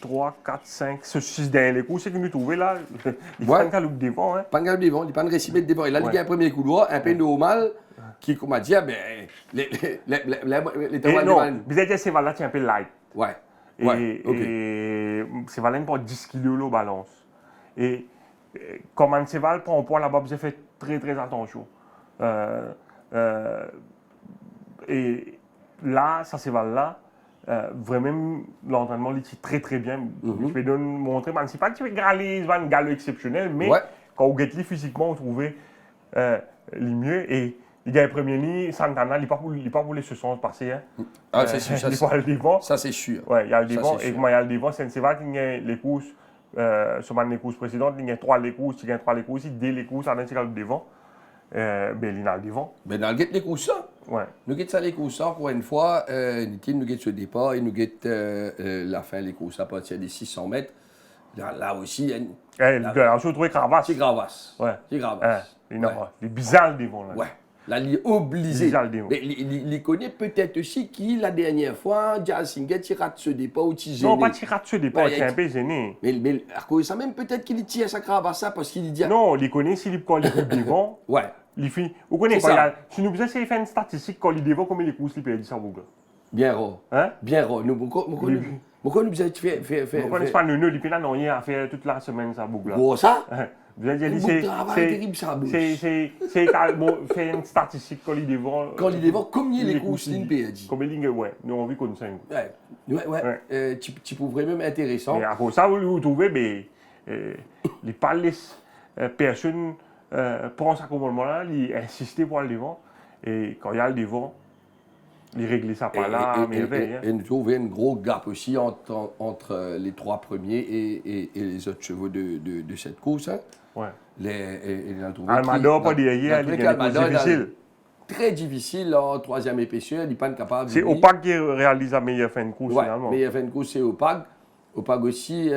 3, 4, 5, ce 6 derniers les coups, c'est que nous trouvons là. Il faut un galop devant, hein. Pas de galoupe devant, il n'est pas de récipient devant. Et là, il y a un premier couloir, un peu normal, qui, comme on dit, les Non, mais c'est là, c'est un peu light. Ouais. Et c'est valable pour 10 kg le balance. Et comme un cheval prend un poids là-bas, j'ai fait très attention. Et là, ça cheval là, vraiment, l'entraînement, il est très très bien. Je vais montrer, c'est pas que tu fais un galop exceptionnel, mais quand on guette physiquement, on trouvait les mieux. Et il y a le premier ligne, Santana, il n'est pas voulu ce sens passer. Hein. Ah, c'est sûr, il y a le devant. Ça, c'est sûr. Oui, il y a le devant. Et comment il y a le devant, c'est vrai qu'il y a les courses, sur les courses précédentes, il y a 3 les courses, il y a 3 les courses, il y a 2 les courses, il y a le devant. Il y a le devant. Mais dans le guette les courses, ouais. Nous guette ça les courses, pour une fois, nous guette ce départ et nous guette la fin les courses à partir des 600 mètres. Là aussi, il y a une. On se retrouve Gravas. C'est Gravas. Ouais. C'est Gravas. Il est bizarre le devant. Là. Ouais. Là, il est obligé. Mais il connaît peut-être aussi qui, la dernière fois, Jasinget, il rate ce départ ou il non, pas il rate ce départ, il est un peu gêné. Mais à cause de ça, même peut-être qu'il tire sa Gravas parce qu'il dit. Non, il connaît s'il quand il est devant. Ouais. Il fait. Vous connaissez quand il y a. Si nous faisons faire une statistique quand il est devant, combien il course, il perd ça, Bouga. Bien rare. Hein? Bien rare. Nous, pourquoi nous faisons faire. Vous connaissez pas le nœud, il n'a rien à faire toute la semaine, ça, Bouga. Bon, ça? Vous avez dit, c'est faire une statistique quand il est devant. Quand il est devant, combien les courses il perd? Combien il ouais, nous on vit comme ça. Ouais. Tu pourrais même intéressant. Mais après ça, vous trouvez, mais les palais, personne prend ça comme moment-là, il insiste pour aller devant. Et quand il y a le devant, il règle ça par là, et nous trouvons un gros gap aussi entre les 3 premiers et les autres chevaux de cette course. Hein. Ouais. Almador, pas derrière, il est difficile. Très difficile en 3e épaisseur, il n'est pas capable. C'est Opag qui réalise la meilleure fin de course finalement. La meilleure fin de course, c'est Opag. Opag aussi,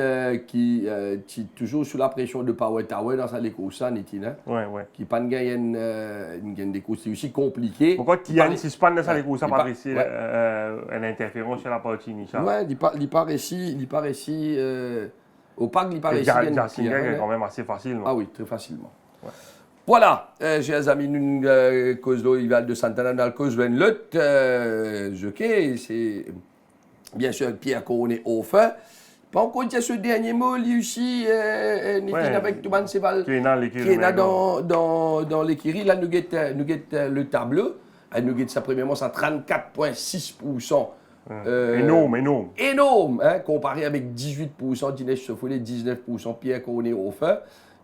qui est toujours sous la pression de Power Tower dans sa course, Nitine. Ouais. Qui pas une des courses aussi compliquées. Pourquoi il y a une suspens dans sa course, ça paraît une interférence sur la partie initiale. Ouais, il paraît ici. Opag, il paraît ici. C'est quand même assez facile. Ah oui, très facilement. Ouais. Voilà, chers amis, nous cause l'Ival de Santana dans le cause de l'autre jockey, c'est bien sûr Pierre Coronet au feu. Par contre, il y a ce dernier mot, lui aussi, avec Touman Seval, qui est là dans l'écurie. Là, nous guettons le tableau. Nous guettons ça premièrement à 34,6%. Énorme, hein, comparé avec 18% Dinesh Soffolé, 19% Pierre Coronet au feu.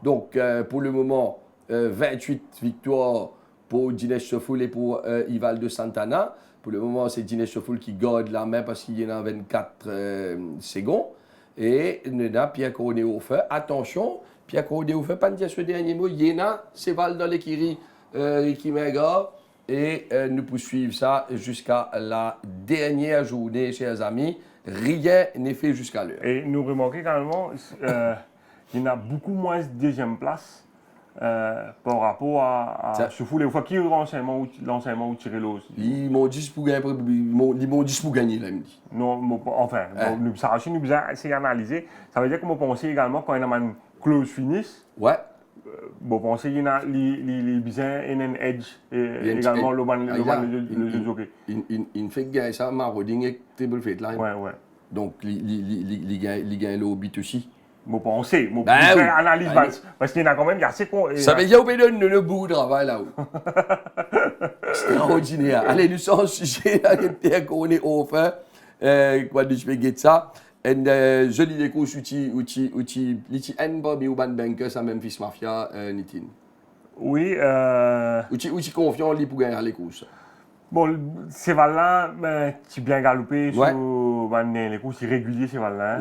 Donc, pour le moment, 28 victoires pour Dinesh Soffolé et pour Ival de Santana. Pour le moment, c'est Dinesh Soffolé qui garde la main parce qu'il y en a 24 secondes. Et nous avons Pierre Coronet au feu. Attention, Pierre Coronet au feu, pas dire ce dernier mot. Il y en a, c'est Val dans l'écurie Ricky Mega. Et nous poursuivons ça jusqu'à la dernière journée, chers amis. Rien n'est fait jusqu'à l'heure. Et nous remarquons également qu'il y en a beaucoup moins de deuxième place par rapport à ce fou les fois qui l'enseignement ou tirer l'eau. Ils m'ont dit pour gagner, là, il me dit. Non, enfin, ça nous c'est analysé. Ça veut dire que moi pensais également quand il y a une close finish. Ouais. Bon, pensez qu'il y a les bisins et un edge également le jockey. Il fait gagner ça, Maroding et Triple Fate Line. Ouais. Donc, il gagne le Hobbit aussi. Moi pensez, analyse parce qu'il y en a quand même assez con. Ça veut dire qu'on donne le bout de travail là-haut. Extraordinaire. Allez, nous sommes sujet à qu'on est au fin. Quand je vais guetter ça. Et je dis des courses uti Bob ou Ban Banker, ça Memphis Mafia, Nitin. Oui. Uti confiant lui pour gagner les courses. Bon, c'est là, tu bien galopé sur les courses irréguliers, c'est là.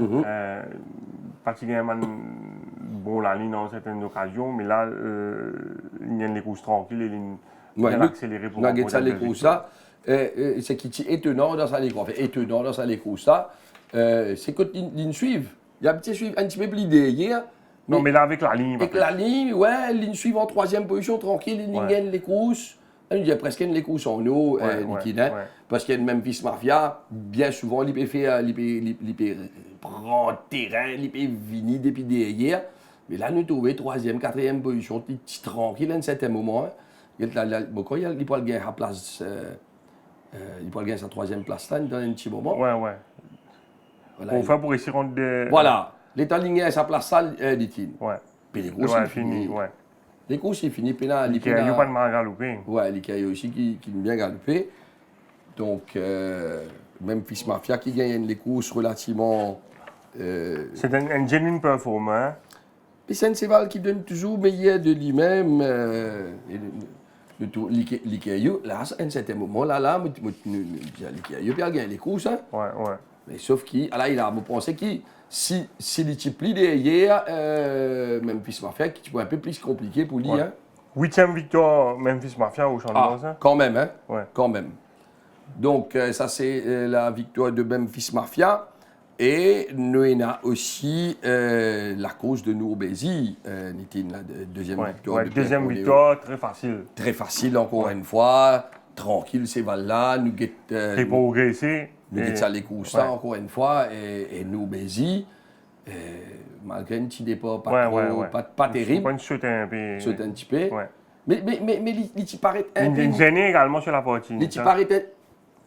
Particulièrement bon la ligne dans certaines occasions, mais là, il y a les courses tranquilles et il y a accéléré pour gagner ça les courses. C'est qui est étonnant dans sa les courses. Étonnant dans sa les courses. C'est que ils suivent. Il y a un petit peu plus derrière. Non, mais là, avec la ligne. Avec la ligne, ouais, ligne suivre en 3e position, tranquille, il gagne les courses. Il y a presque les courses en eau, parce qu'il y a même Memphis Mafia, bien souvent, il peut prendre terrain, il peut venir depuis derrière. Mais là, nous trouvons 3e, 4e position, tranquille à un certain moment. Quand il peut gagner sa place, il peut gagner sa 3e place là, dans un petit moment. Ouais. Voilà, pour essayer de rendre Voilà. L'état ligné à sa place, ça, dit-il. Ouais. Puis les courses, c'est fini. Ouais. Les courses, c'est fini. Puis là, il n'y a pas de mal galopé. Ouais, il y a aussi qui bien galopé. Donc, Memphis Mafia qui gagne les courses relativement. C'est un genuine performance. Et c'est un cheval qui donne toujours meilleur de lui-même. Là, à un certain moment, l'Ikea, il a gagné les courses. Hein? Ouais. Mais sauf qu'il, il a pensé que si il plie derrière, Memphis Mafia, qui est un peu plus compliqué pour lui. Ouais. Hein? 8e victoire Memphis Mafia au champ de Mons. Quand même, hein? Ouais. Quand même. Donc, ça, c'est la victoire de Memphis Mafia. Et nous avons aussi la course de Nourbézi, Nitine, la deuxième victoire. Ouais, deuxième victoire, très facile. Très facile, encore une fois. Tranquille, ces balles-là. Nous Très progressé. Nous avons les courses là, encore une fois. Et Nourbézi, malgré un petit départ pas terrible. Pas une saute un peu. Saute un petit peu. Ouais. Mais il paraît un peu. Une gênée également sur la partie. Il paraît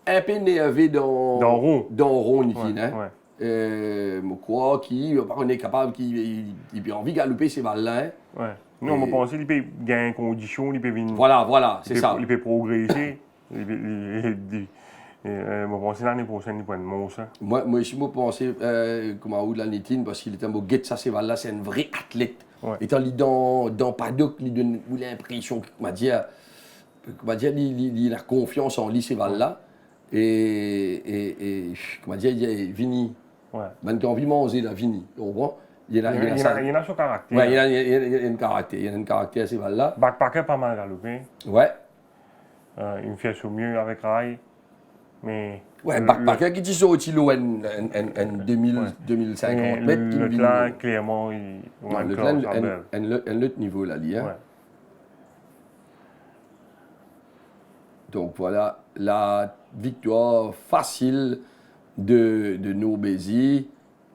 un peu nerveux dans rond, Nitine. Hein? Ouais. Je crois qu'il est capable, qu'il a envie de galoper ces balles-là. Hein? Ouais. Nous, on pense qu'il peut gagner condition, il peut venir. Voilà, c'est ça. Il peut progresser. Je pense que l'année prochaine, il peut être monstre. Moi, je pense comme à la Nitine, parce qu'il est un beau guet, ça, ces balles-là, c'est un vrai athlète. Ouais. Étant dans paddock, il donne l'impression qu'il a confiance en lui, ces balles-là. Et comment dire, il est Vini. Ouais. Ben, tu as envie de manger la Vini, tu comprends? Il a son caractère. Ouais, il y a un caractère. Il y a un caractère à ces balles-là. Backpacker pas mal galopé. Ouais. Il me fait au mieux avec Rai. Mais. Ouais, Backpacker qui dit sorti l'eau en 2050 mètres. Le clan, clairement, il a un autre niveau là, lui. Hein? Ouais. Donc voilà, la victoire facile de Nourbézi.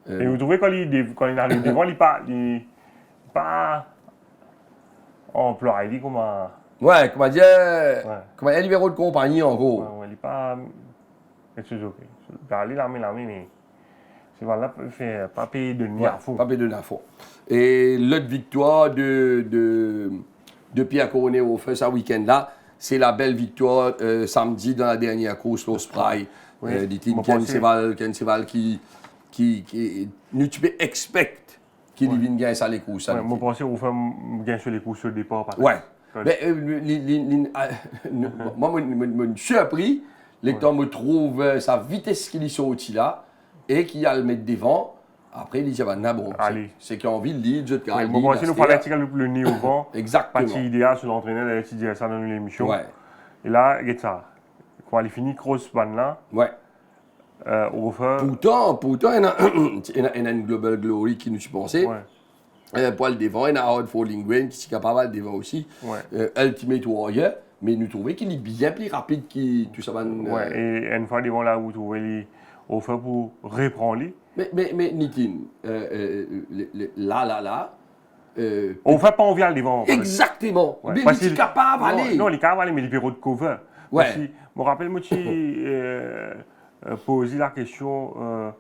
Et vous trouvez quand il arrive devant, il pas employé, il dit comment. Ouais, comment dire, comment il y a libéraux de compagnie en gros. Ouais, il n'est pas. C'est ok. Parler la main, mais. C'est voilà, pas payer de nid à fond. Pas payer de nid à fond. Et l'autre victoire de Pierre Coronet au feu, ce week-end-là, c'est la belle victoire samedi dans la dernière course, l'Osprey. Dit-il qu'il y a un cheval qui nous tu peux expect qu'il vienne gagner ça les courses. Ouais, moi, je pense qu'on fait gagner sur les courses au départ. Ouais. Mais moi, je suis surpris. Le temps me trouve sa vitesse qu'il est sorti là et qu'il a le mettre devant. Après, il dit, bon, c'est qu'il a envie de lire, je te garde. Moi, si nous fallait tirer le nez au vent, exactement. Partie idéale sur l'entraîneur, d'ailleurs, tu dirais ça dans l'émission. Ouais. Et là, regarde ça. Quand il finit grosse panne là, ouais. Au refait. Pourtant, il y a une Global Glory qui nous suppensait. Ouais. Pour le devant, il y a Hard Falling Grain qui est capable de devant aussi. Ouais. Ultimate Warrior. Mais nous trouvons qu'il est bien plus rapide que tout ça. Ouais, et une fois devant là, vous trouvez au fait pour reprendre lui. Mais Nitine, là. On ne fait pas envie à devant. Exactement. Ouais. Mais il est capable d'aller. Non, il est capable d'aller, mais il est de cover. Ouais. Je me rappelle, moi, poser la question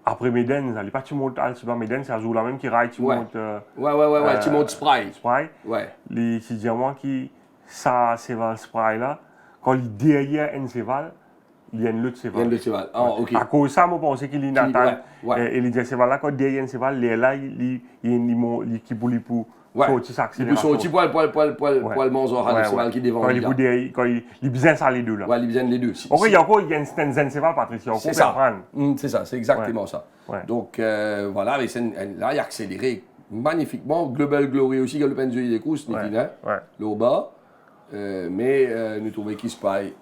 après Méden, il n'est pas tu montes à Méden, c'est à jour la même qui raille, tu montes. Ouais, tu montes Spray. Ouais. Les étudiants qui, ça, c'est le Spray là, quand il est derrière un cheval, il y a un autre cheval. Il y a un autre cheval. Ah, ok. À cause de ça, moi, je pensais qu'il y a une attaque. Et il dit cheval là, quand derrière un cheval, là, il y a une qui boule pour. Sorti ça accélère. Il peut sortir pour le manger le cheval qui devant lui. Quand il besoin ça les deux là. Ouais, il besoin les deux. Ok, il y a encore il y a un cheval Patricia. C'est ça. C'est ça, c'est exactement ça. Donc voilà, là il a accéléré magnifiquement. Global Glory aussi, Galopin de des courses, là bas. Mais nous trouvons qu'il se paye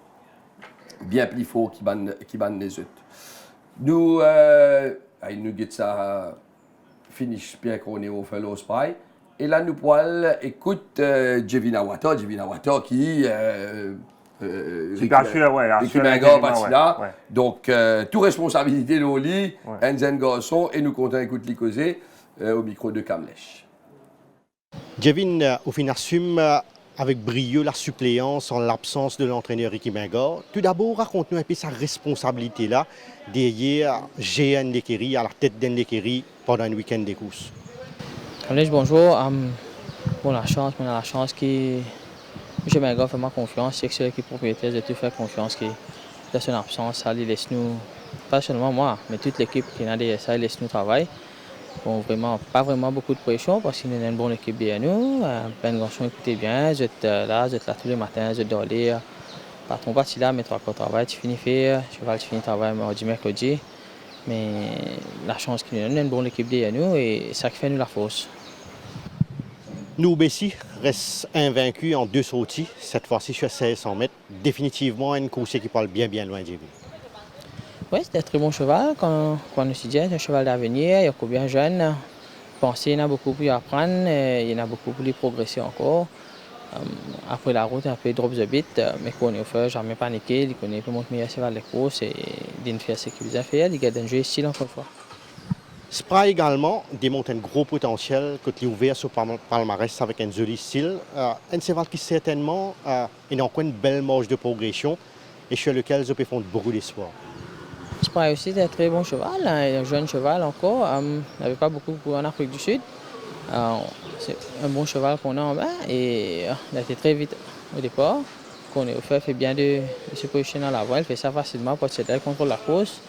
bien plus fort qui banne les autres. Nous get ça finish Pierre Coronet au fellow spy. Et là, nous pouvons écouter Jevina Wata qui Ricky parti là. Donc, toute responsabilité de Oli, Enzen Garçon, et nous comptons écouter les causer au micro de Kamlesh. Jevin, au final, assume avec brio la suppléance en l'absence de l'entraîneur Ricky Bengor. Tout d'abord, raconte-nous un peu sa responsabilité là, derrière GN Lekeri, à la tête d'un Lekeri pendant un week-end des courses. Bonjour, on a la chance que M. Bengor fait ma confiance, c'est que c'est l'équipe propriétaire, j'ai tout fait confiance que de son absence, ça laisse nous, pas seulement moi, mais toute l'équipe qui est derrière ça, laisse nous travailler. Bon, vraiment, pas vraiment beaucoup de pression parce qu'il y a une bonne équipe derrière nous. Ben Ganchon écoutez bien, vous êtes là tous les matins, vous êtes dans l'air. Patron parti là, mais 3 quarts de travail, tu finis faire, cheval, tu finis travail mardi, mercredi. Mais la chance qu'il y a une bonne équipe derrière nous et ça qui fait nous la force. Nous, Bessie, reste invaincu en 2 sorties, cette fois-ci sur 1600 mètres. Définitivement une course qui parle bien loin, Jimmy. Oui, c'était un très bon cheval. Quand on se dit, c'est un cheval d'avenir, il est encore bien jeune. Penser, il y en a beaucoup plus à apprendre, il y en a beaucoup plus à progresser encore. Après la route, un peu drop the beat, mais qu'on est au feu, jamais paniqué, il connaît le meilleur cheval de course et il fait ce qu'il a fait, il a un jeu style encore une fois. Spra également démontre un gros potentiel quand il est ouvert sur palmarès avec un joli style. Un cheval qui certainement a une belle marge de progression et sur lequel je peux fondre beaucoup d'espoir. Spra aussi est un très bon cheval, un jeune cheval encore, il n'avait pas beaucoup couru en Afrique du Sud. C'est un bon cheval qu'on a en main et il a été très vite au départ. Qu'on est au fait bien de se positionner à l'avant, il fait ça facilement parce qu'il contrôle la course.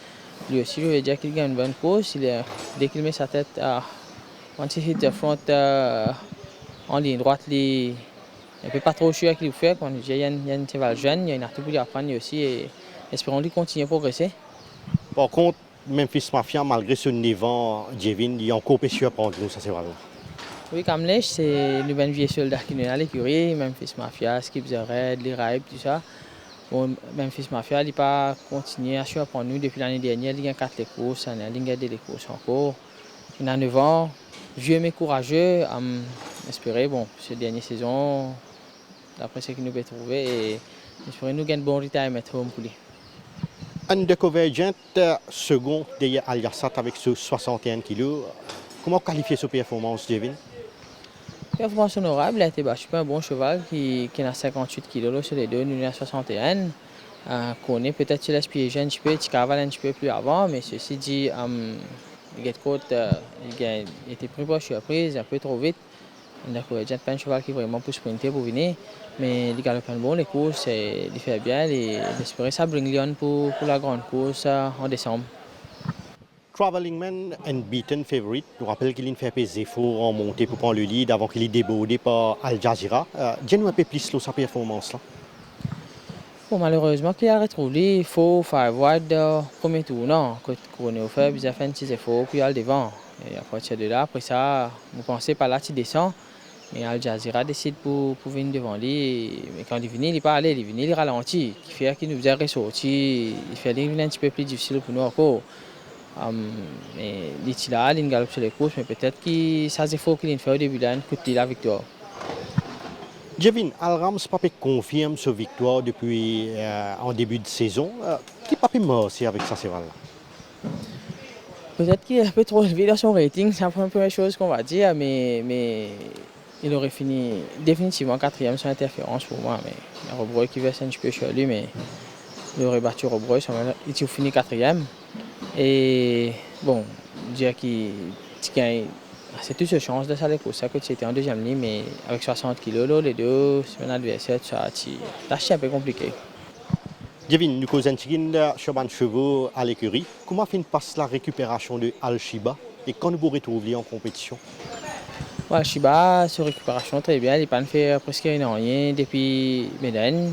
Lui aussi, je veux dire qu'il gagne une bonne course. Dès qu'il met sa tête quand il hit the front en ligne droite, il ne peut pas trop sûr qu'il fait. Quand il y a un cheval jeune, il y a une activité à apprendre aussi et espérons lui continuer à progresser. Par contre, Memphis Mafia, malgré ce 9 ans, Jevin, il y a encore péché à prendre nous, ça c'est vrai. Oui, comme Lèche, c'est le bon vieux soldat qui est à l'écurie, Memphis Mafia, Skip the Red, les Raib, tout ça. Bon, Memphis Mafia, il n'a pas continué à surprendre nous depuis l'année dernière. Il a 4 courses, il a des courses encore. Il a 9 ans, vieux mais courageux. Espérer, bon, cette dernière saison, d'après ce qu'il nous peut trouver, et espérer nous gagner un bon retirement home pour lui. Undercover Agent, second derrière Aliasat avec ce 61 kg. Comment qualifier cette performance, Jevin? Performance honorable, il a été battu par un bon cheval qui a 58 kg sur les deux, nous à 61. Qu'on est peut-être sur l'aspiration un petit peu, il cavale un petit peu plus avant, mais ceci dit, il a été pris par surprise, un peu trop vite. Undercover Agent, pas un cheval qui vraiment peut sprinter pour venir, mais il galope un bon les courses, il fait bien et j'espère ça bring Lyon pour la grande course en décembre. Traveling Man, unbeaten favorite, nous rappelle qu'il a fait des efforts en montée pour prendre le lead avant qu'il est débordé par Al Jazeera. Dis-nous un peu plus sur sa performance là. Bon, malheureusement, qu'il a retrouvé, il faut faire voir le premier tour. Non, quand on est au fait, il a fait un petit effort, puis il a le devant. Et à partir de là, après ça, vous pensez par là, tu descends. Mais Al Jazeera décide pour venir devant lui. Mais quand il vient, il n'est pas allé, il vient, il ralentit. Qui fait qu'il nous a ressorti. Il fait un petit peu plus difficile pour nous encore. Mais il est là, il galope sur les courses, mais peut-être que ça c'est faux qu'il a fait au début là, il la victoire. Jevin, Al-Rams Papé confirme sa victoire depuis en début de saison. Qui Papé merci avec ça, c'est vrai. Peut-être qu'il est un peu trop élevé dans son rating, c'est la première chose qu'on va dire, mais il aurait fini définitivement 4e sans interférence pour moi. Mais Robreuil qui verse un petit peu sur lui, mais il aurait battu Robreuil, il aurait fini 4e. Et bon, dire qu'il gagne, c'est toute sa chance de ça pour ça que c'était en 2e ligne, mais avec 60 kg, les deux, c'est un adversaire, c'est un peu compliqué. Jevin, nous causons un chemin de chevaux à l'écurie. Comment passe la récupération de Al-Shiba et quand nous vous retrouver en compétition? Ouais, Shiba, sa récupération très bien, il n'a pas fait presque rien depuis Médène.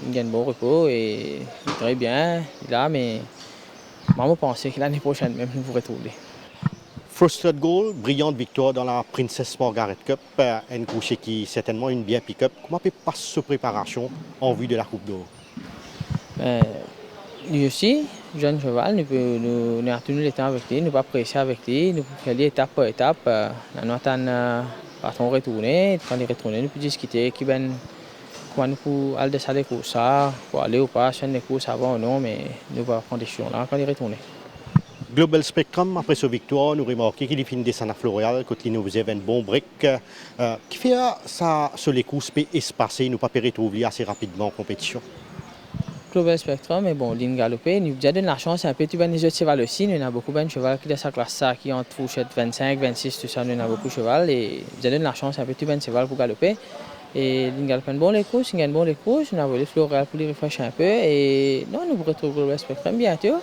Il gagne bon repos et très bien, il est là, mais maman pensait que l'année prochaine même nous vous retrouver. Frosted Gold, brillante victoire dans la Princess Margaret Cup, un coucher qui est certainement une bien pick-up. Comment passe cette préparation en vue de la Coupe d'Or? Lui aussi, jeune cheval, nous avons tenu le temps avec lui, nous pas pressé avec lui, nous faisons étape par étape. Nous attendons patron retourner, quand il retourne, nous pouvons discuter comment nous pouvons aller de les courses, pour aller ou pas, sur les courses avant ou non, mais nous allons prendre des décisions là quand il retourne. Global Spectrum, après sa victoire, nous remarquons qu'il finit descendre à Floréal, quand il nous faisait un bon break. Qui fait ça sur les courses espacées, nous ne pouvons pas retrouver assez rapidement en compétition? Global Spectrum, mais bon, ligne galopée, nous avons donné la chance un peu, tu vois, les autres chevaux aussi, nous avons beaucoup de chevaux qui dans sa classe, qui ont fourchette 25, 26, tout ça, nous avons beaucoup de chevaux, et nous avons donné la chance un peu, tu vois, chevaux pour galoper. Et il gagne bon les courses, il gagne bon les courses. On a volé Floréal pour les rafraîchir un peu. Et non, nous retrouvons le spectrum bientôt.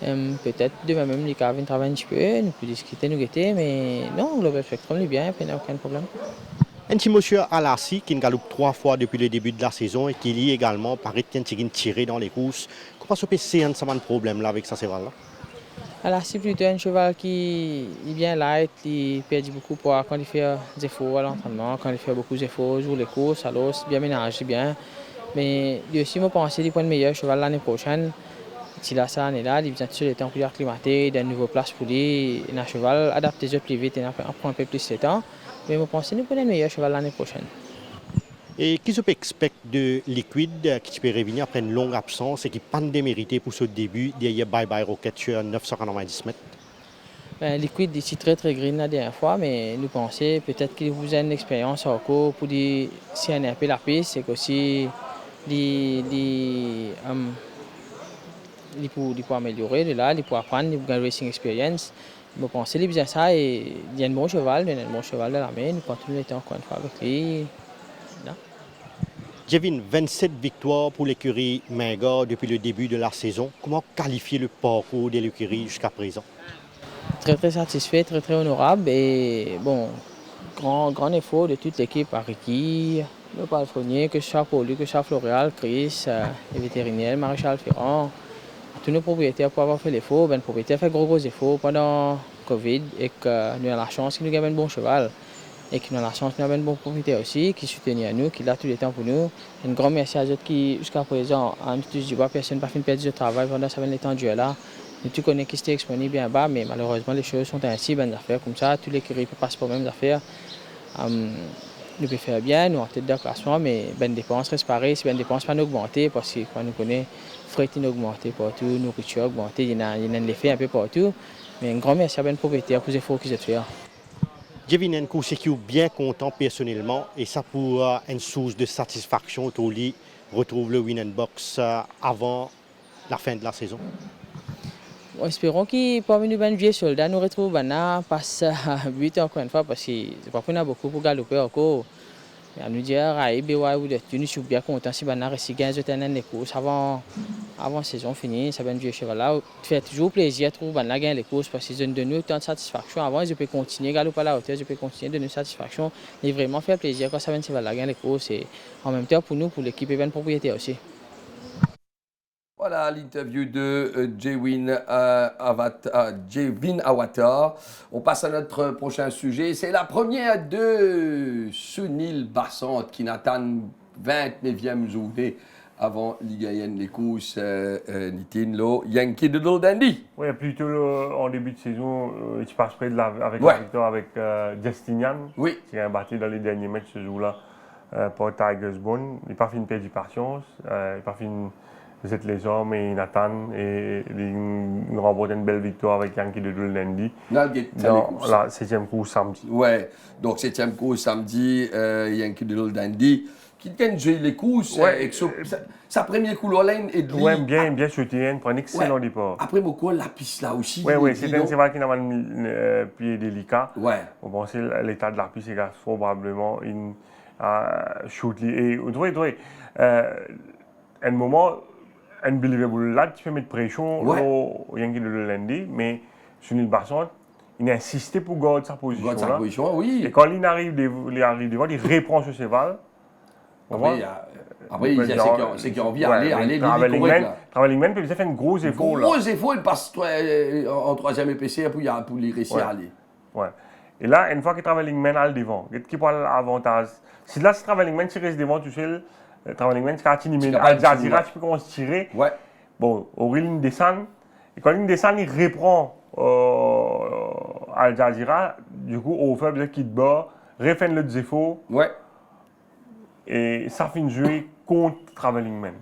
Peut-être demain même, les cas viennent travailler un petit peu, nous pouvons discuter, nous guetter, mais non, le spectrum est bien, il n'y a aucun problème. Un petit monsieur Alassi qui galope 3 fois depuis le début de la saison et qui lit également paraît qu'il a tiré dans les courses. Comment se peut c'est un problème là avec ça cheval là? Alassi plutôt un cheval qui est bien light, il perd beaucoup de poids quand il fait des efforts à l'entraînement, quand il fait beaucoup d'efforts sur les courses, alors c'est bien ménagé, bien. Mais lui aussi, je pense qu'il est le meilleur cheval l'année prochaine. Si là, ça année-là, il vient sur le temps pour acclimater, il y a une nouvelle place pour lui, il a un cheval adapté plus vite, il prend un peu plus de temps. Mais je pense que nous prenons le meilleur cheval l'année prochaine. Et qui se peut expecter de Liquid qui peut revenir après une longue absence et qui pas démérité pour ce début derrière Bye Bye Rocket sur 990 mètres? Liquid est très green la dernière fois, mais nous pensons peut-être qu'il vous a une expérience encore pour dire si on est un peu la piste, c'est qu'aussi il peut améliorer de là, il peut apprendre, il peut gagner racing experience. Je pense qu'il a besoin de ça et il y a un bon cheval, de la main, nous continuons l'été encore une fois avec lui. Jevin, 27 victoires pour l'écurie Minga depuis le début de la saison. Comment qualifier le parcours de l'écurie jusqu'à présent? Très satisfait, très honorable et bon, grand effort de toute l'équipe, à Ricky, le palefrenier, que ce soit Paul, que ce soit Floréal, Chris, les vétérinaires, Maréchal Ferrand, tous nos propriétaires pour avoir fait l'effort. Ben, le propriétaire fait gros efforts pendant le Covid et que nous avons la chance qu'il nous gagne un bon cheval. Et qui nous a la chance d'avoir un bon propriétaire aussi, qui soutient à nous, qui est là tout le temps pour nous. Un grand merci à eux qui, jusqu'à présent, en touche du bois, personne n'a pas fait une perte de travail pendant ce temps de là. Tu connais qui était exposé bien bas, mais malheureusement, les choses sont ainsi, bonnes affaires comme ça. Tous les écuries passent par les mêmes affaires. Nous pouvons faire bien, nous en tête de classement, mais les dépenses restent pareilles. Si les dépenses pas augmenter, parce que quand nous connaissons, frais augmenté partout, nourriture augmentée, il y a un effet un peu partout. Mais un grand merci à les propriétaires pour les efforts qu'ils ont fait. Jevin est un coursier qui est bien content personnellement et ça pour une source de satisfaction au lit retrouve le win and box avant la fin de la saison. Espérons qu'il parmi nous vieux soldats nous retrouve maintenant passe 8 encore une fois parce que c'est pas qu'on a beaucoup pour galoper encore. Mais à nous dire ou de tu nous bien content si Bana réussit 15 les courses avant saison finie, ça vieux cheval là fait toujours plaisir trouver Bana gagner les courses parce qu'ils donnent de nous tant de satisfaction avant je peux continuer galoper à la hauteur, je peux continuer de nous satisfaction et vraiment faire plaisir quand ça vient cheval là gagner les courses et en même temps pour nous pour l'équipe et bien propriétaire aussi. Voilà l'interview de Jevin Awatar. On passe à notre prochain sujet. C'est la première de Sunil Bassant qui n'atteint 29e journée avant Ligayen les courses Nitin Lo Yankee Doodle Dandy. Oui, plutôt en début de saison, tu passes près de avec la victoire avec Justinian, qui a battu dans les derniers matchs ce jour-là pour Tigers Bone. Il n'a pas fait une perte de patience, il n'a pas fait une. Vous êtes les hommes et Nathan et ils remportent une belle victoire avec Yankee Doodle Dandy dans la 7e course samedi. Ouais, donc 7e course samedi, Yankee Doodle Dandy qui gagne les courses avec sa première couleur line et de lui. Oui, bien shooté, pour un excellent départ. Après, beaucoup la piste là aussi. Oui, c'est un cheval qui n'a pas un pied délicat. Ouais. On pensait l'état de la piste est probablement une shoot. Et vous voyez, un moment. Unbelievable là, tu peux mettre pression au Yankee Doodle Dandy, mais Sunil Bassant, il a insisté pour garder sa position. Et quand il arrive devant, il reprend ce cheval. Après, il y a ceux qui ont envie d'aller Traveling Man, il a fait un gros effort. Gros effort, il passe en 3e EPC pour les réussir à aller. Ouais. Et là, une fois que Traveling Man a le devant, qui prend l'avantage. Si là, Traveling Man, tu restes devant, tu sais. Traveling Man, Al Jazeera, tu peux commencer à tirer. Ouais. Bon, Aurélien descend. Et quand il descend, il reprend Al Jazeera. Du coup, au faible, il quitte bas, refait le défaut. Ouais. Et ça finit jouer contre Traveling Man.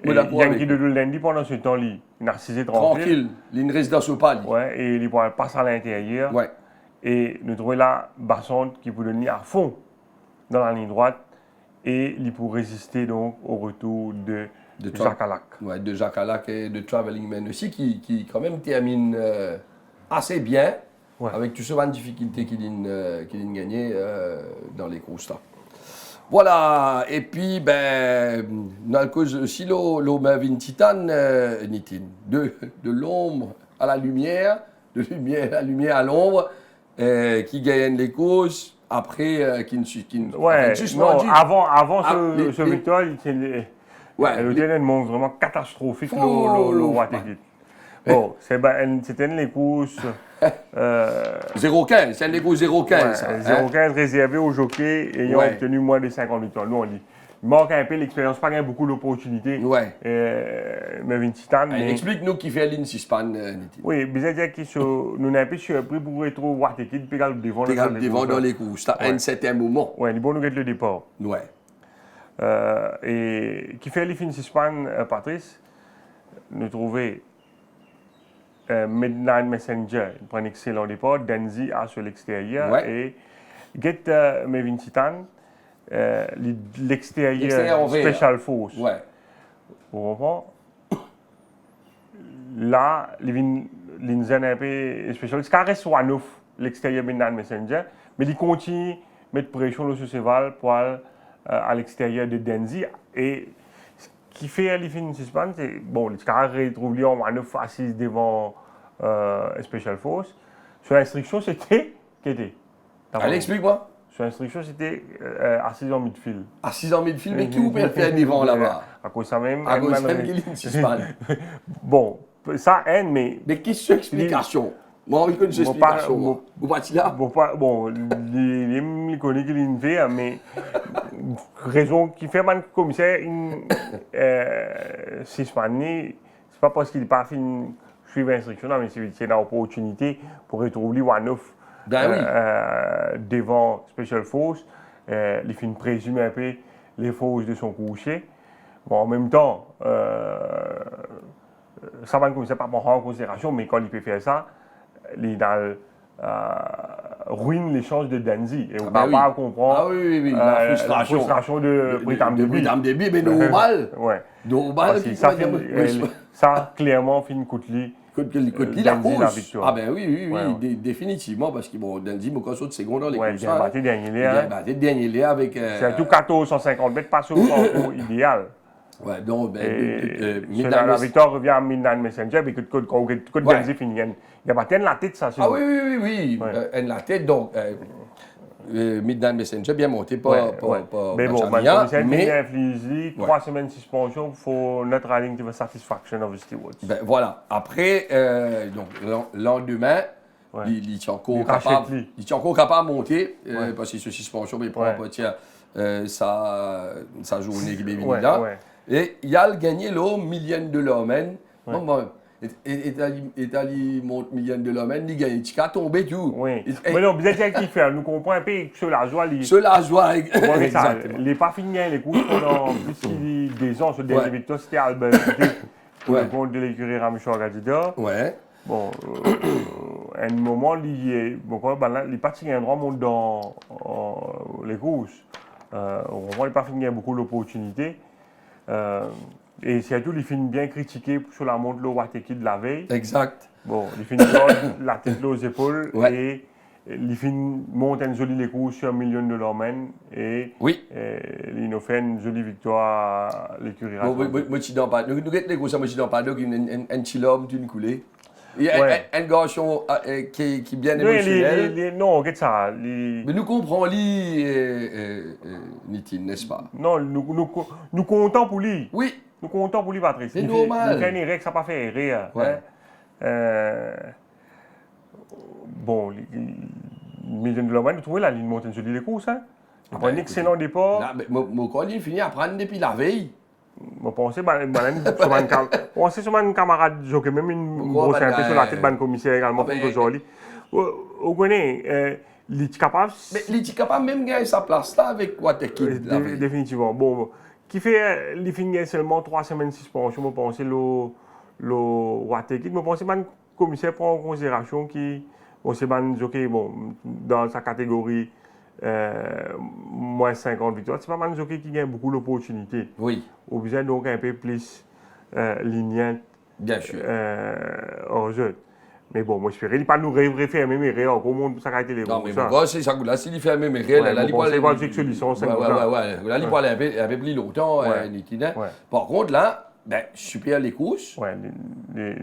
Et Yankee Doodle Dandy, pendant ce temps, il a 6 tranquille. Il reste dans ce palier. Ouais, et il passe à l'intérieur. Ouais. Et nous trouvons là Bassant qui peut donner à fond dans la ligne droite. Et il peut résister donc au retour de Jacques Alak. Ouais, de Jacques Alak et de Traveling Man aussi, qui quand même termine assez bien, avec toutes ces difficultés qu'il a gagnées dans les courses là. Voilà, et puis, ben, dans le cas aussi, l'eau Mervyn Titan, Nitin, de l'ombre à la lumière, de la lumière à l'ombre, qui gagne les courses, après, qui ne Ouais, non, avant ce victoire, ouais, était un moment vraiment catastrophique, le Watergate. Ouais. Bon, c'était les courses. 0,15, c'est un égo 0,15. ça, hein. 0,15 réservé aux jockeys ayant Ouais. obtenu moins de 50 victoires. Nous, on dit. Il manque un peu l'expérience, pas beaucoup d'opportunités. Ouais. Mervyn Titan. Mais... Explique-nous qui fait l'Insispan, Nitin. Oui, bien dire que nous avons un peu surpris pour retrouver Watergate puis devant Devant dans les courses, à un certain moment. Oui, il est bon nous le départ. Ouais. Et qui fait l'Insispan, Patrice, nous trouvons Midnight Messenger, il prend un excellent départ, Denzi à sur l'extérieur Ouais. et Get Mervyn Titan, l'extérieur en vert. Special Force. Ouais. Vous comprenez? Là, l'inzen un peu spécial. Ce reste one-off, l'extérieur Midnight Messenger, mais il continue à mettre pression sur Seval pour aller à l'extérieur de Denzi. Et ce qui fait l'effet suspense, c'est bon, les caras retrouvent en one-off assis devant Special Force. Sur l'instruction, c'était. Allez, explique-moi. Sur l'instruction, c'était assis en midfield. Assis en midfield, mais qui vous peut le faire devant là-bas? À cause ça même. À cause même qu'il l'Insispan. Bon, ça aide, mais. Mais qu'est-ce que explication? Moi, on connaît l'explication. Vous parti là? Bon, il connaît qu'il est fait, mais raison qui fait man commissaire suspendé, c'est pas parce qu'il n'est pas fait suivre l'instruction, mais c'est une opportunité pour retrouver one-off devant Special Force. Il fait présumer un peu les forces de son coucher. Bon, en même temps, ça va commissaire pas prendre en considération, mais quand il peut faire ça, il ruine les chances de Denzi. Et on ne va pas comprendre la frustration de Britam Deby, mais normal. Ouais. Normal. Ça, clairement, fait une coûte-li. La course. Ah ben oui, définitivement, parce que bon, Denzi, mon conso de seconde dans les courses. Il a battu dernier lien avec... C'est tout 1450 mètres, pas sur le parcours idéal. Ouais, donc, la victoire revient à Midnight Messenger, mais quand Denzi finit, il a battu la tête, ça. Ah oui. La tête, donc, Midnight Messenger, bien monté, pas mais bon, mais 3 semaines de suspension, il faut notre aligning to the satisfaction of the stewards. Ben voilà. Après, donc, lendemain, il est encore capable de monter, parce que c'est suspension, mais il prend pas, tiens, sa journée qui est venue là. Et il a gagné le $1 million. Et allé monte $1 million, il gagne. Il a tombé tout. Oui. Mais non, bien sûr qu'il fait. Nous comprenons un peu sur la joie. Sur la joie, exactement. Il n'est pas fini les courses pendant plus de 2 ans. Sur le dernier victoire, c'était Albert pour le compte de l'écurie Ramucho Agadida. Ouais. Bon, à un moment, il est parti un grand monde dans les courses. On n'a pas fini beaucoup d'opportunités. Et surtout, il finit bien critiqué sur la montre de Watergate de la veille. Exact. Bon, il finit la tête aux épaules et il finit monte une jolie course sur $1 million et il nous fait une jolie victoire à l'écurie. Moi, je ne pas. Nous avons les courses, moi, je ne pas. Un petit homme, une coulée. Il y a un garçon qui est bien émotionnel. Non, regarde ça. Mais nous comprenons Nitin, n'est-ce pas? Non, nous comptons pour lui. Oui. Nous comptons pour lui, Patrice. C'est normal. Il fait une règle, ça n'a pas fait rire. Ouais. Bon, $1 million, nous trouvons la ligne montagne sur les courses. Il prend un excellent départ. Mon collègue finit à prendre depuis la veille. Je pensais que sur mon camarade, j'ai même une grosse intérêt sur la tête de commissaire également pour aujourd'hui. Vous connaissez, il est capable. Mais il est capable même de gagner sa place là avec Watergate. Définitivement. Bon, qui fait, il finit seulement 3 semaines de suspension. Je pense le Watergate. Je pense que le commissaire prend en considération qui, dans sa catégorie. Moins 50 victoires. C'est pas mal de jockey qui gagne beaucoup d'opportunités. Oui. Au besoin donc un peu plus linéaire. Bien sûr. Hors jeu. Mais bon, moi, j'espérais, il pas nous refermer, mais rien, encore monde, ça a été les Non, mais ça. pourquoi c'est ça? Là, s'il fait mais réel, Ouais, là, bon, c'est pas une solution, ça. Ouais. Là, il parle un peu plus longtemps, Ouais. Nitina. Ouais. Par contre, là, ben, super les courses. Ouais, Mais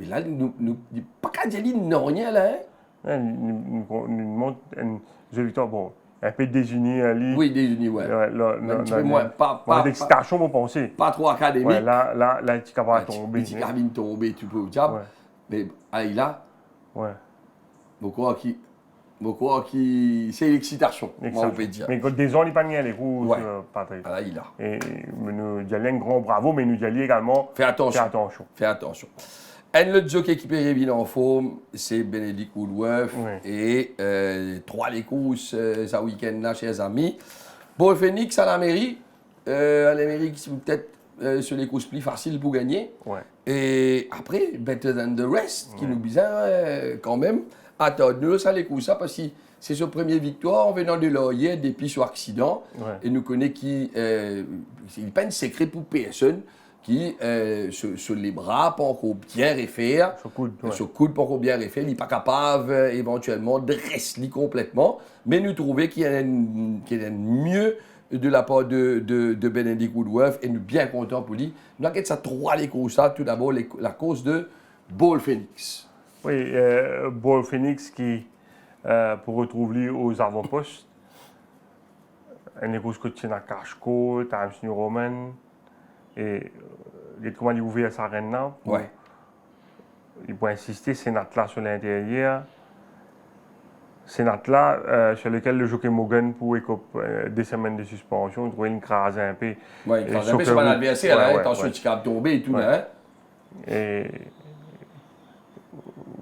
là, nous, pas qu'à dire non, rien, là, hein? nous montre une victoire, bon, un peu désunie, Ali. Oui, des unis, ouais. Un petit peu moins, pas d'excitation, vous pensez. pas trop académique. Ouais, là, tu es capable de tomber. Petit cabine tombé, tu peux au diable. Ouais. Mais, allez, là, Ouais. je crois qu'il c'est l'excitation, on peut dire. Mais quand des gens, ils pas les roues, Ouais. Patrick. Ah, là, il a. Et nous disons un grand bravo, mais nous disons également, Fais attention. fais attention. Fais attention. Un autre jockey qui peut revenir en forme, c'est Benedict Woodworth. Ouais. Et 3 les courses ce week-end-là, chers amis. Bon, Phoenix à l'Amérique. À l'Amérique, c'est peut-être sur les courses plus faciles pour gagner. Ouais. Et après, Better Than the Rest, qui nous bizarre quand même. Attends-nous, ça les courses, ça, parce que c'est sa première victoire en venant de Laurier, depuis son accident. Ouais. Et nous connaît qui. Il n'est pas un secret pour personne qui, sur les bras, pas encore bien refaire. Sur coude, ouais. Sur coude, pas encore bien refaire. Il n'est pas capable, éventuellement, de rester complètement. Mais nous trouvons qu'il y a un mieux de la part de Benedict Woodworth. Et nous bien contents pour lui. Nous avons ça 3 les courses, là. Tout d'abord, la course de Ball Phoenix. Oui, Ball Phoenix qui, pour retrouver aux avant-postes, une course que tu as à Cashco, Times New Roman, et comment il ouvre sa reine là. Ouais. Il peut insister, c'est là sur l'intérieur. C'est là sur lequel le jockey Morgan pour des semaines de suspension, il trouvait une crase un peu. Oui, Et quand sauf c'est que pas vous- l'adversaire, ouais, là, ouais, attention, ouais. tu capes tomber et tout, Ouais. là. Hein? Et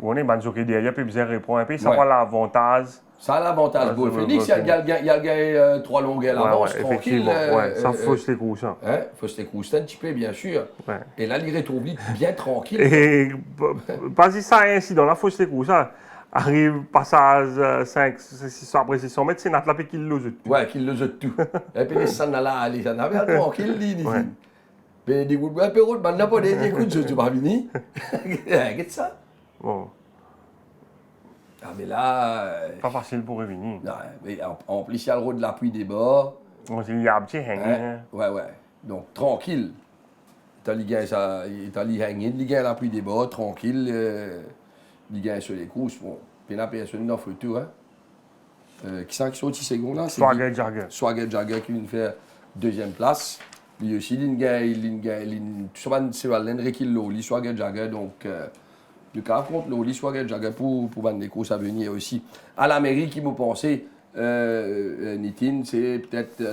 on est ban jockey derrière, puis bien répondre un peu, ça Ouais. va l'avantage. Ça a l'avantage, Ouais, Ball ça, Phoenix, Ball il y a gagné 3 longueurs à l'avance, tranquille. effectivement. Ouais, ça fausse les coups, ça. Hein? Faut se découster un petit peu, bien sûr. Ouais. Et là, il retrouve lui bien tranquille. Et pas si ça a un incident, là, fausse les coups, ça. Arrive, passage 5, 600 après 600 mètres, c'est notre lapé qui le jette. Ouais, qu'il le jette tout. Et puis les sangs là, les sangs là, tranquille, il dit. Ouais. Mais des coups de bois, Perrault, maintenant, pas des coups de je pas fini. Regarde ça. Bon, Ah, mais là. pas facile pour revenir. Non, mais en plus, il y a le rôle de l'appui des bords. Bon, il y a un petit hang. Hein? Ouais. Donc, tranquille. T'as les hanging, il gagne l'appui des bords, tranquille. Il gagne sur les courses. Bon, puis la personne n'en fait tout, hein. Qui sont qui sont 10 secondes là? C'est Swagger Jagger. Swagger Jagger qui vient de faire 2e place. Lui aussi, il gagne, c'est Valendré qui l'a, lui, Swagger Jagger. Donc, le cas contre lui, Swagger Jagger pour vendre des courses à venir aussi. À l'Amérique, il m'a pensé, Nitin, c'est peut-être.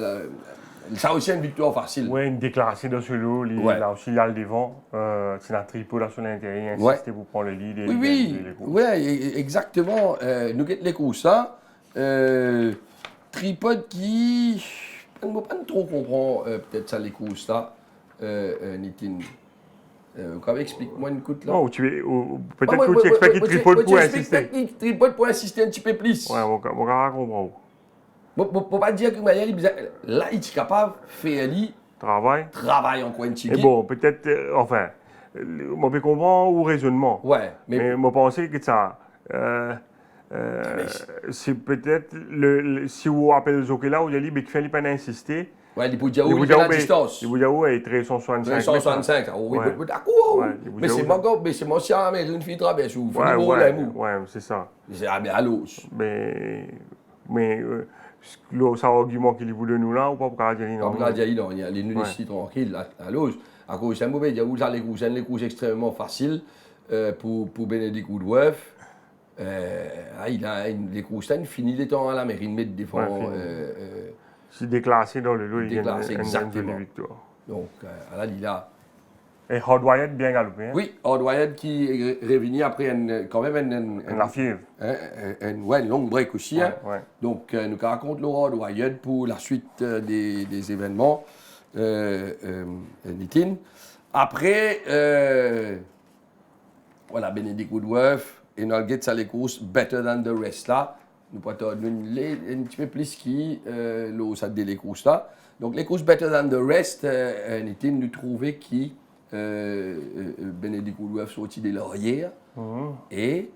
Ça aussi une victoire facile. Oui, une déclaration dans ce lot, Ouais. là aussi, il y a le devant. C'est un tripot là sur l'intérieur, Ouais. insister pour prendre le lead. Et Oui, les coups. exactement. Nous avons les courses là. Tripod qui. Je ne peux pas trop comprendre peut-être ça les courses là, Nitin. Explique-moi une coute là. Non, peut-être que tu expliques qu'il tripote pour insister. Tripod pour insister un petit peu plus. Ouais, mon gars comprend. Pour pas dire que manière, là, il est capable de faire Travail. encore un petit Et peu. bon, peut-être, enfin, on peut comprendre ou raisonnement. Ouais, Mais moi, penser que ça. C'est peut-être, si vous appelez le jockey là, où il y a libre et qu'il fait pas insister. ouais, les Boudjaou, il fait la distance. Les Boudjaou est 365. 165, oui, Ouais. d'accord. Ouais, les Mais c'est Boudjaou, mon c'est mon chien, mais une fille traverse ou Ouais, c'est ça. C'est à l'os. Mais ça argument qu'il vous donne nous là, ou pas pour dire non. Comme là, il y a les nuits ici tranquilles à l'os. À cause de ça, il y a les courses extrêmement faciles pour Benedict Woodworth. Il a les courses, il finit les temps à la mairie, mais défend. C'est déclassé dans le lot, il y a exactement. une victoire. Donc, là, il a. Et Hard Wyatt bien galopé. Hein? Oui, Hard Wyatt qui est revenu après quand même La fièvre. une longue break aussi. Hein. Ouais. Donc, nous raconte le Hard Wyatt pour la suite des événements. Nitin. Après, voilà, Benedict Woodworth et nous avons ça les courses Better Than the Rest là. Nous pouvons un petit peu plus qui ça les courses là. Donc, les courses Better Than the Rest, Nitin, nous trouvons qui Benedict Woodworth sorti des laurières. Et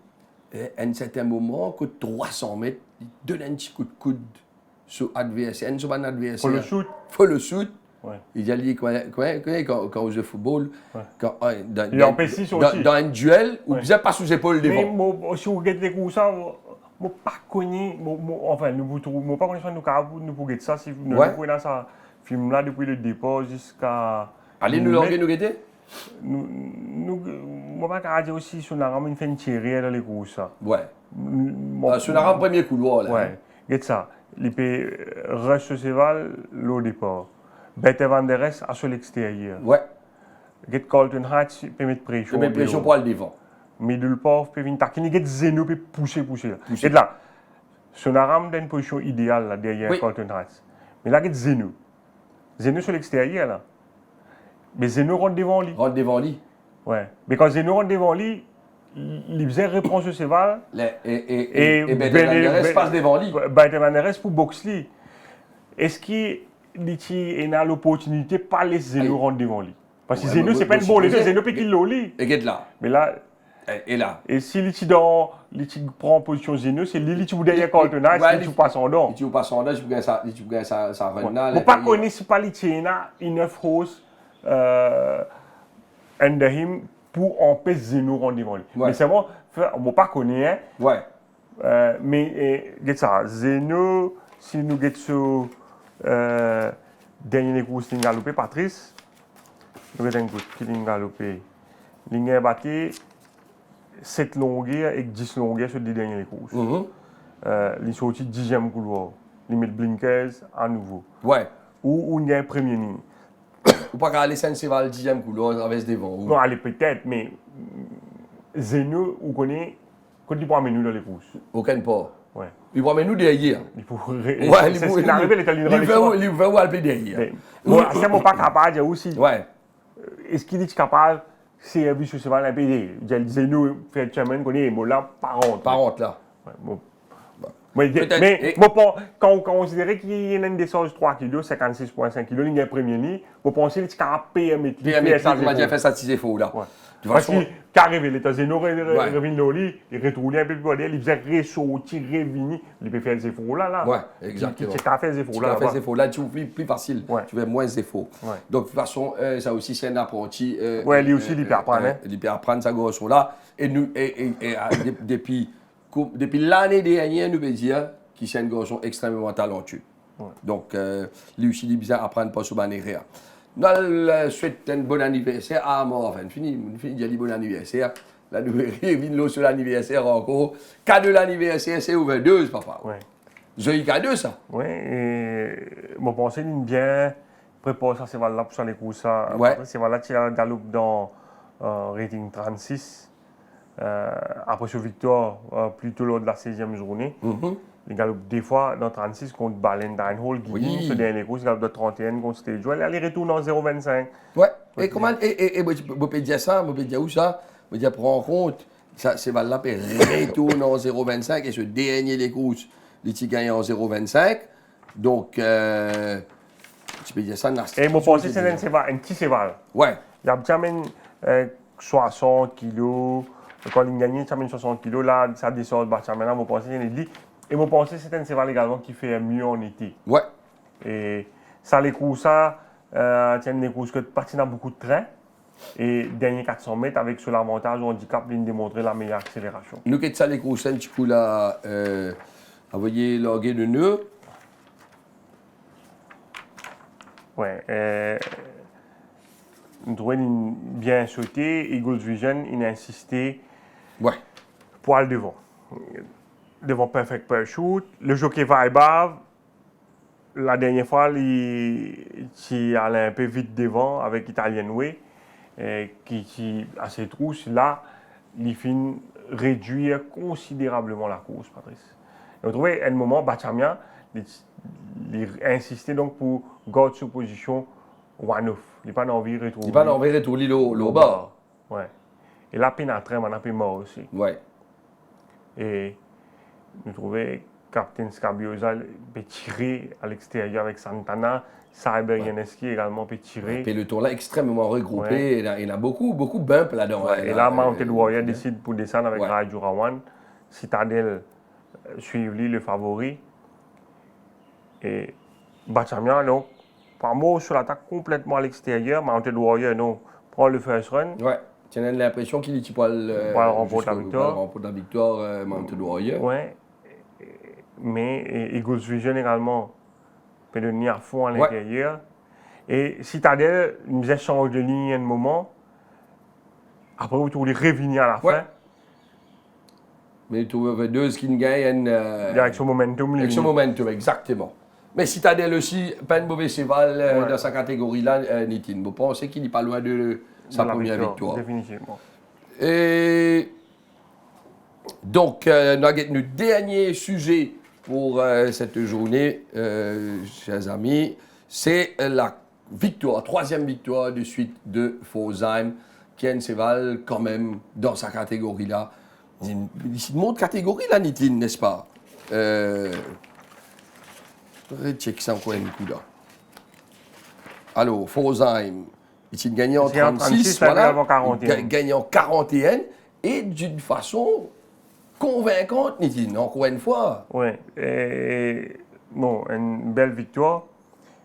à un certain moment, que 300 mètres, il donne un petit coup de coude sur l'adversaire. Sur un adversaire. Faut le shoot. Faut le shoot. Ouais. Il a dit quand on joue au football, Il est en P6 aussi. dans un duel, on Ouais. ne faisait pas sous épaule Mais devant. moi, si vous regardez les coups, ça, moi pas connu, enfin, nous pas connu ça, nous capable nous pour regarder ça, si nous Ouais. pouvons dans ce film là depuis le départ jusqu'à. Allez, nous l'orgueil, nous guetter. Moi pas qu'à dire aussi sur la rame, une fait une tirée dans les coups ça. Ouais. Moi, Sur la rampe, premier couloir, là. Ouais, regarde ça. Il peut rush Cheval, au départ. Bette Van Der Est à sur l'extérieur. Ouais. Get Colton Hatch peut mettre pression. Je mets pression pour aller devant. Middleport peut venir taquiner. Get Zeno peut pousser. Et là, Sonaram dans une position idéale là, derrière Oui. Colton Hatch. Mais là, get Zeno. Zeno sur l'extérieur là. Mais Zeno rentre devant lui. Rentre devant lui. Ouais. Mais quand Zeno rentre devant lui, il faisait réponse au Cheval. Et Ben Van passe devant lui. Bette Van Der Est pour boxer. Est-ce qu'il a l'opportunité de pas laisser Zeno rentrer devant lui? Parce que Ouais, Zeno, mais c'est pas une moi, bonne je idée, sais. Zeno peut qu'il lit. Et get là. Mais là, Et là. et si il prend en position Zeno, c'est lui qui derrière Colton Hatch, Ouais, lui qui passe en dehors. Si tu passes en là, tu peux gagner ça run là. Vous pas connaître si pas l'Itiena, enough horse, under him pour empêcher Zeno rentrer devant lui. Ouais. Mais c'est bon, on pas connaître, Ouais. mais regarde ça, Zeno, si nous regardons sur dernier course ligne galopé, Patrice, nous regardons un coup qui ligne galopé. Ligne batté 7 longueurs et 10 longueurs sur les dernières courses. Il sorti 10e couloir. Il met blinkers à nouveau. Ouais. Ou il y a un premier ligne. Ou pas qu'à aller Saint-Séval, le 10e couloir, traverse devant. Non, allez peut-être, mais Zeno, on connaît, quand il prend nous dans les courses. Aucun pas. Ouais. Il prend nous derrière. Il faut. Ouais, C'est ce qui est arrivé, il est allé il veut où aller derrière. Bon, c'est mon pas capable de dire aussi. Ouais. Est-ce qu'il est capable, c'est un but sur ce mal impédé. Zeno fait chairman, connaît, mais là, par contre. Par contre, là. Ouais, bon. Mais Peut-être- bon, quand on considère qu'il y a une descente de 3 kg, 56,5 kg, il y a un premier lit, vous pensez qu'il est capable de payer un métier. Puis, mais on m'a déjà fait ça, c'est faux, là. Ouais. De Parce façon- qu'il est arrivé, les Zeno revient dans le lit, il retourne un peu plus derrière, il faisait ressortir, revenir, il peut faire des efforts là. Ouais, exactement. Tu as fait des efforts Tu là. as fait des efforts. Là, tu es plus facile. Ouais. Tu fais moins d'efforts. Ouais. Donc, de toute façon, ça aussi, c'est un apprenti. Ouais, lui aussi, il peut apprendre, hein. Il peut apprendre sa grosse là. Et nous, depuis l'année dernière, nous pouvons dire qu'il c'est un garçon extrêmement talentueux. Ouais. Donc, lui aussi, il est bien apprendre pas sur Banéréa. Nous souhaitons un bon anniversaire à Morvan. Fini, il dit bon anniversaire. La nouvelle vient sur l'anniversaire encore. Cadeau l'anniversaire, c'est ouvert 2, papa. Ouais. J'ai eu cadeau, ça. Oui, et mon pensée, il bien préparer ça, c'est là pour ça les courses. Ouais. C'est là qu'il galope dans rating 36. Après ce victoire, plutôt lors de la 16e journée. Il galope des fois dans 36 contre Baleine Hall, Oui. ce dernier course, il galope dans 31 contre Stage. Il retourne en 0,25. Ouais. Et comment, vous pouvez dire ça, vous pouvez dire où ça? Vous pouvez prendre en compte, ça, c'est valable, retourne en 0,25 et ce dernier des courses, les petits gagnent en 0,25. Donc, tu peux dire ça, Et mon pensée, c'est un petit cheval. Ouais. Il y a bien 60 kilos. Quand il gagne, il y 60 kilos. Là, ça descend, maintenant, mon pensée, c'est dit. Et mon pensée, c'est un cheval également qui fait mieux en été. Ouais. Et ça, les courses, tiens, des courses que tu dans beaucoup de trains. Et dernier 400 mètres, avec sur l'avantage au handicap, il démontrer la meilleure accélération. Nous, qu'est-ce que ça, les courses, un petit coup là, envoyer loguer de nœud. Ouais. Nous trouvons bien sauté. Eagles Vision, il a insisté Ouais. pour aller devant. Devant Perfect Parachute. Le jockey va et bave. La dernière fois, il allait un peu vite devant avec Italian Way, qui à ses trousses, là, il finit réduire considérablement la course, Patrice. Et on trouvait à un moment, Bachamia, il insistait donc pour garder sa position one-off. Il n'a pas envie de retrouver. Il va envoyer retourner le bas. Ouais. Et là, pénétrer, on a peu mort aussi. Ouais. Et nous trouvons Captain Scabiosa peut tirer à l'extérieur avec Santana. Cyber Yaneski également peut tirer. Le peloton là extrêmement regroupé, Ouais. il y a beaucoup de bump là-dedans. Ouais, et là, Mounted Warrior décide pour descendre avec Raju Rawan. Citadel suivre lui le favori. Et Bachamian, donc, par mot sur l'attaque complètement à l'extérieur. Mounted Warrior, non, prend le first run. Ouais, tu as l'impression qu'il est pas le remporter la victoire, Mounted Warrior. Ouais. Mais Eagles Vision également peut devenir à fond à l'intérieur. Et Citadel nous échange de ligne à un moment. Après, vous trouvez revenir à la fin. Mais tu vois deux qui gagnent Direction momentum. Direction momentum, exactement. Mais Citadel aussi, pas un mauvais cheval dans sa catégorie là, Nitin. Vous pensez qu'il n'est pas loin de sa première victoire. Définitivement. Et donc, nous avons notre dernier sujet pour cette journée, chers amis, c'est la victoire, troisième victoire de suite de Fosheim, qui a un cheval quand même dans sa catégorie là. C'est une autre catégorie là, Nitin, n'est-ce pas? Check ça encore un coup là. Alors, Fosheim, il gagne en 36, voilà, gagnant 41 et d'une façon convaincante, Nitin, encore une fois. Oui, bon, une belle victoire.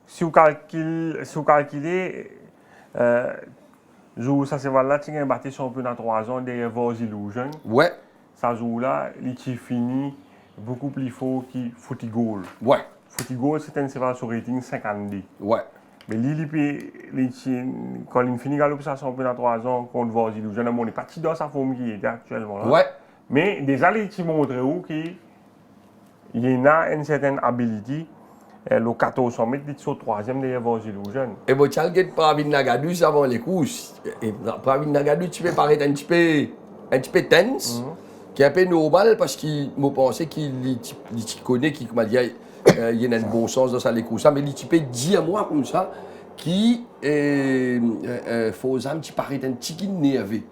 Si vous calculez, ça c'est voilà, tu as battu championnat 3 ans derrière Vos Illusion. Ouais. Ça joue là, il finit beaucoup plus fort que Footy Goal. Ouais. Footy Goal, c'est un cheval sur rating 50D. Ouais. Mais quand il finit galop ça championnat 3 ans contre Vos Illusion, on n'est pas dans sa forme qui est actuellement là. Ouais. Mais déjà, il montre qu'il y a une certaine habilité. Le 1400 mètres, il est sur 3e derrière Vos Illusion. Et vous avez Pravin Nagadou avant les courses. Et Pravin Nagadou, tu peux paraître un petit peu tense, qui est un peu normal parce qu'il m'a pensé qu'il connaît, qu'il m'a dit il y a un bon sens dans ça, les courses. Mais il peut dire moi comme ça, qui Fosheim, tu paraît un petit peu énervé.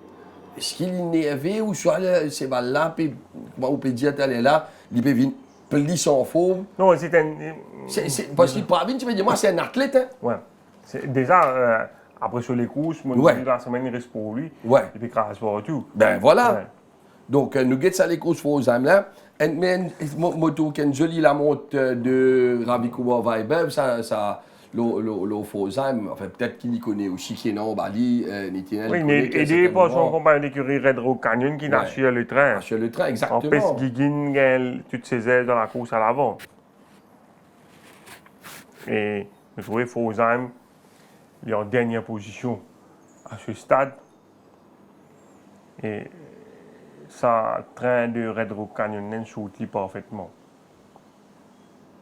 Est-ce qu'il est énervé ou soit c'est là, puis comment on peut dire qu'elle est là, il peut venir plus sans forme. Non, c'est un. Parce que Pravin, tu peux dire, moi, c'est un athlète. Hein? Ouais. Déjà, après sur les courses, la semaine, il reste pour lui. Ouais. Il peut craser pour tout. Ben voilà. Ouais. Donc, nous guettons ça les courses Fosheim là. Mais, moto qui est une jolie la monte de Ravikuwa Vibe, ça. Le Fosheim, enfin peut-être qu'il y connaît aussi, qui est non, Bali, Nitinel. Oui, mais aidé par son compagnon d'écurie Red Rock Canyon qui n'a sur le train. Sur le train, exactement. En plus, Guiguin gagne toutes ses ailes dans la course à l'avant. Et je trouvais Fosheim, il est en dernière position à ce stade. Et ça, train de Red Rock Canyon n'est sorti parfaitement.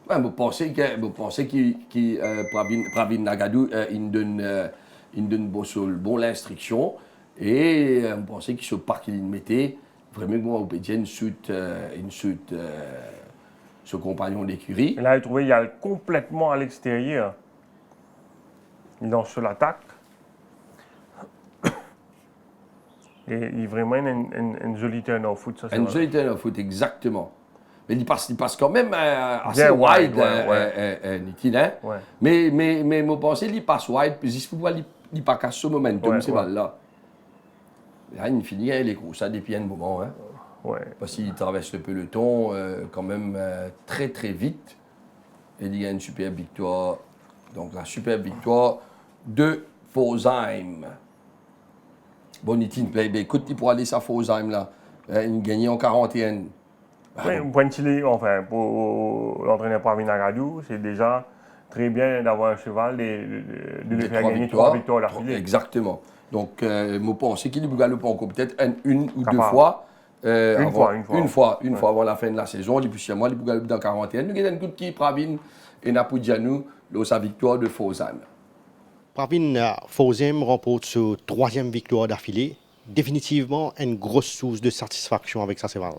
Vous pensez que Pravin Nagadou il donne bon l'instruction et vous pensez que ce parc qu'il mettait vraiment moi au pédier une suite ce compagnon d'écurie. Et là il trouvait il y a complètement à l'extérieur. Il lance sur l'attaque. Et il est vraiment une jolie turn of foot. Une jolie turn of foot, exactement. Mais il passe quand même assez bien wide, Nitin, hein? Ouais. Mais je pense qu'il passe wide, puis il passe à ce momentum, c'est là. Là, il finit les courses, ça depuis un moment. Hein? Ouais. Parce qu'il traverse le peloton quand même très très vite. Et il y a une superbe victoire. Donc la superbe victoire de Fosheim. Bon, Nitin, écoute, il pourra aller à Fosheim là. Il gagne en 41. Oui, pour l'entraîneur Pravin Nagadou, c'est déjà très bien d'avoir un cheval de le faire gagner 3 victoires d'affilée. Exactement. Donc, je pense qu'il peut galoper encore peut-être une ou deux fois. Une fois avant la fin de la saison. Et puis, chez moi, il peut galoper dans 41. Nous avons un coup de qui, Pravin et Napoudianou, sa victoire de Fosheim. Pravin Fosheim remporte sa 3e victoire d'affilée. Définitivement, une grosse source de satisfaction avec sa cheval.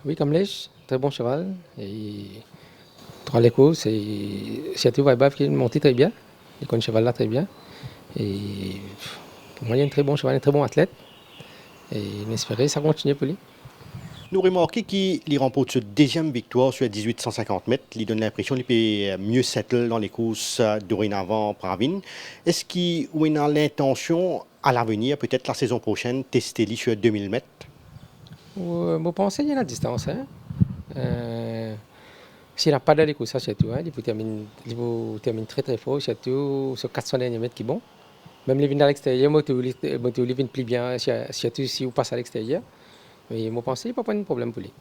Oui, comme Lèche, très bon cheval. Et 3 lécos, c'est Siatou Vibe qui est monté très bien. Il connaît le cheval là très bien. Et pour moi, il est un très bon cheval, un très bon athlète. Et j'espère que ça continue pour lui. Nous remarquons qu'il remporte sa deuxième victoire sur 1850 mètres. Il donne l'impression qu'il peut mieux settle dans les courses dorénavant Pravin. Est-ce qu'il a l'intention à l'avenir, peut-être la saison prochaine, tester lui sur 2000 mètres? Je pense qu'il y a la distance. Hein. S'il n'a pas d'aller comme ça, surtout, hein, il peut terminer très très fort, surtout sur 400 derniers mètres qui est bon. Même les vignes à l'extérieur, les vignes plus bien, surtout si vous passez à l'extérieur. Mais je pense qu'il n'y a pas de problème pour lui.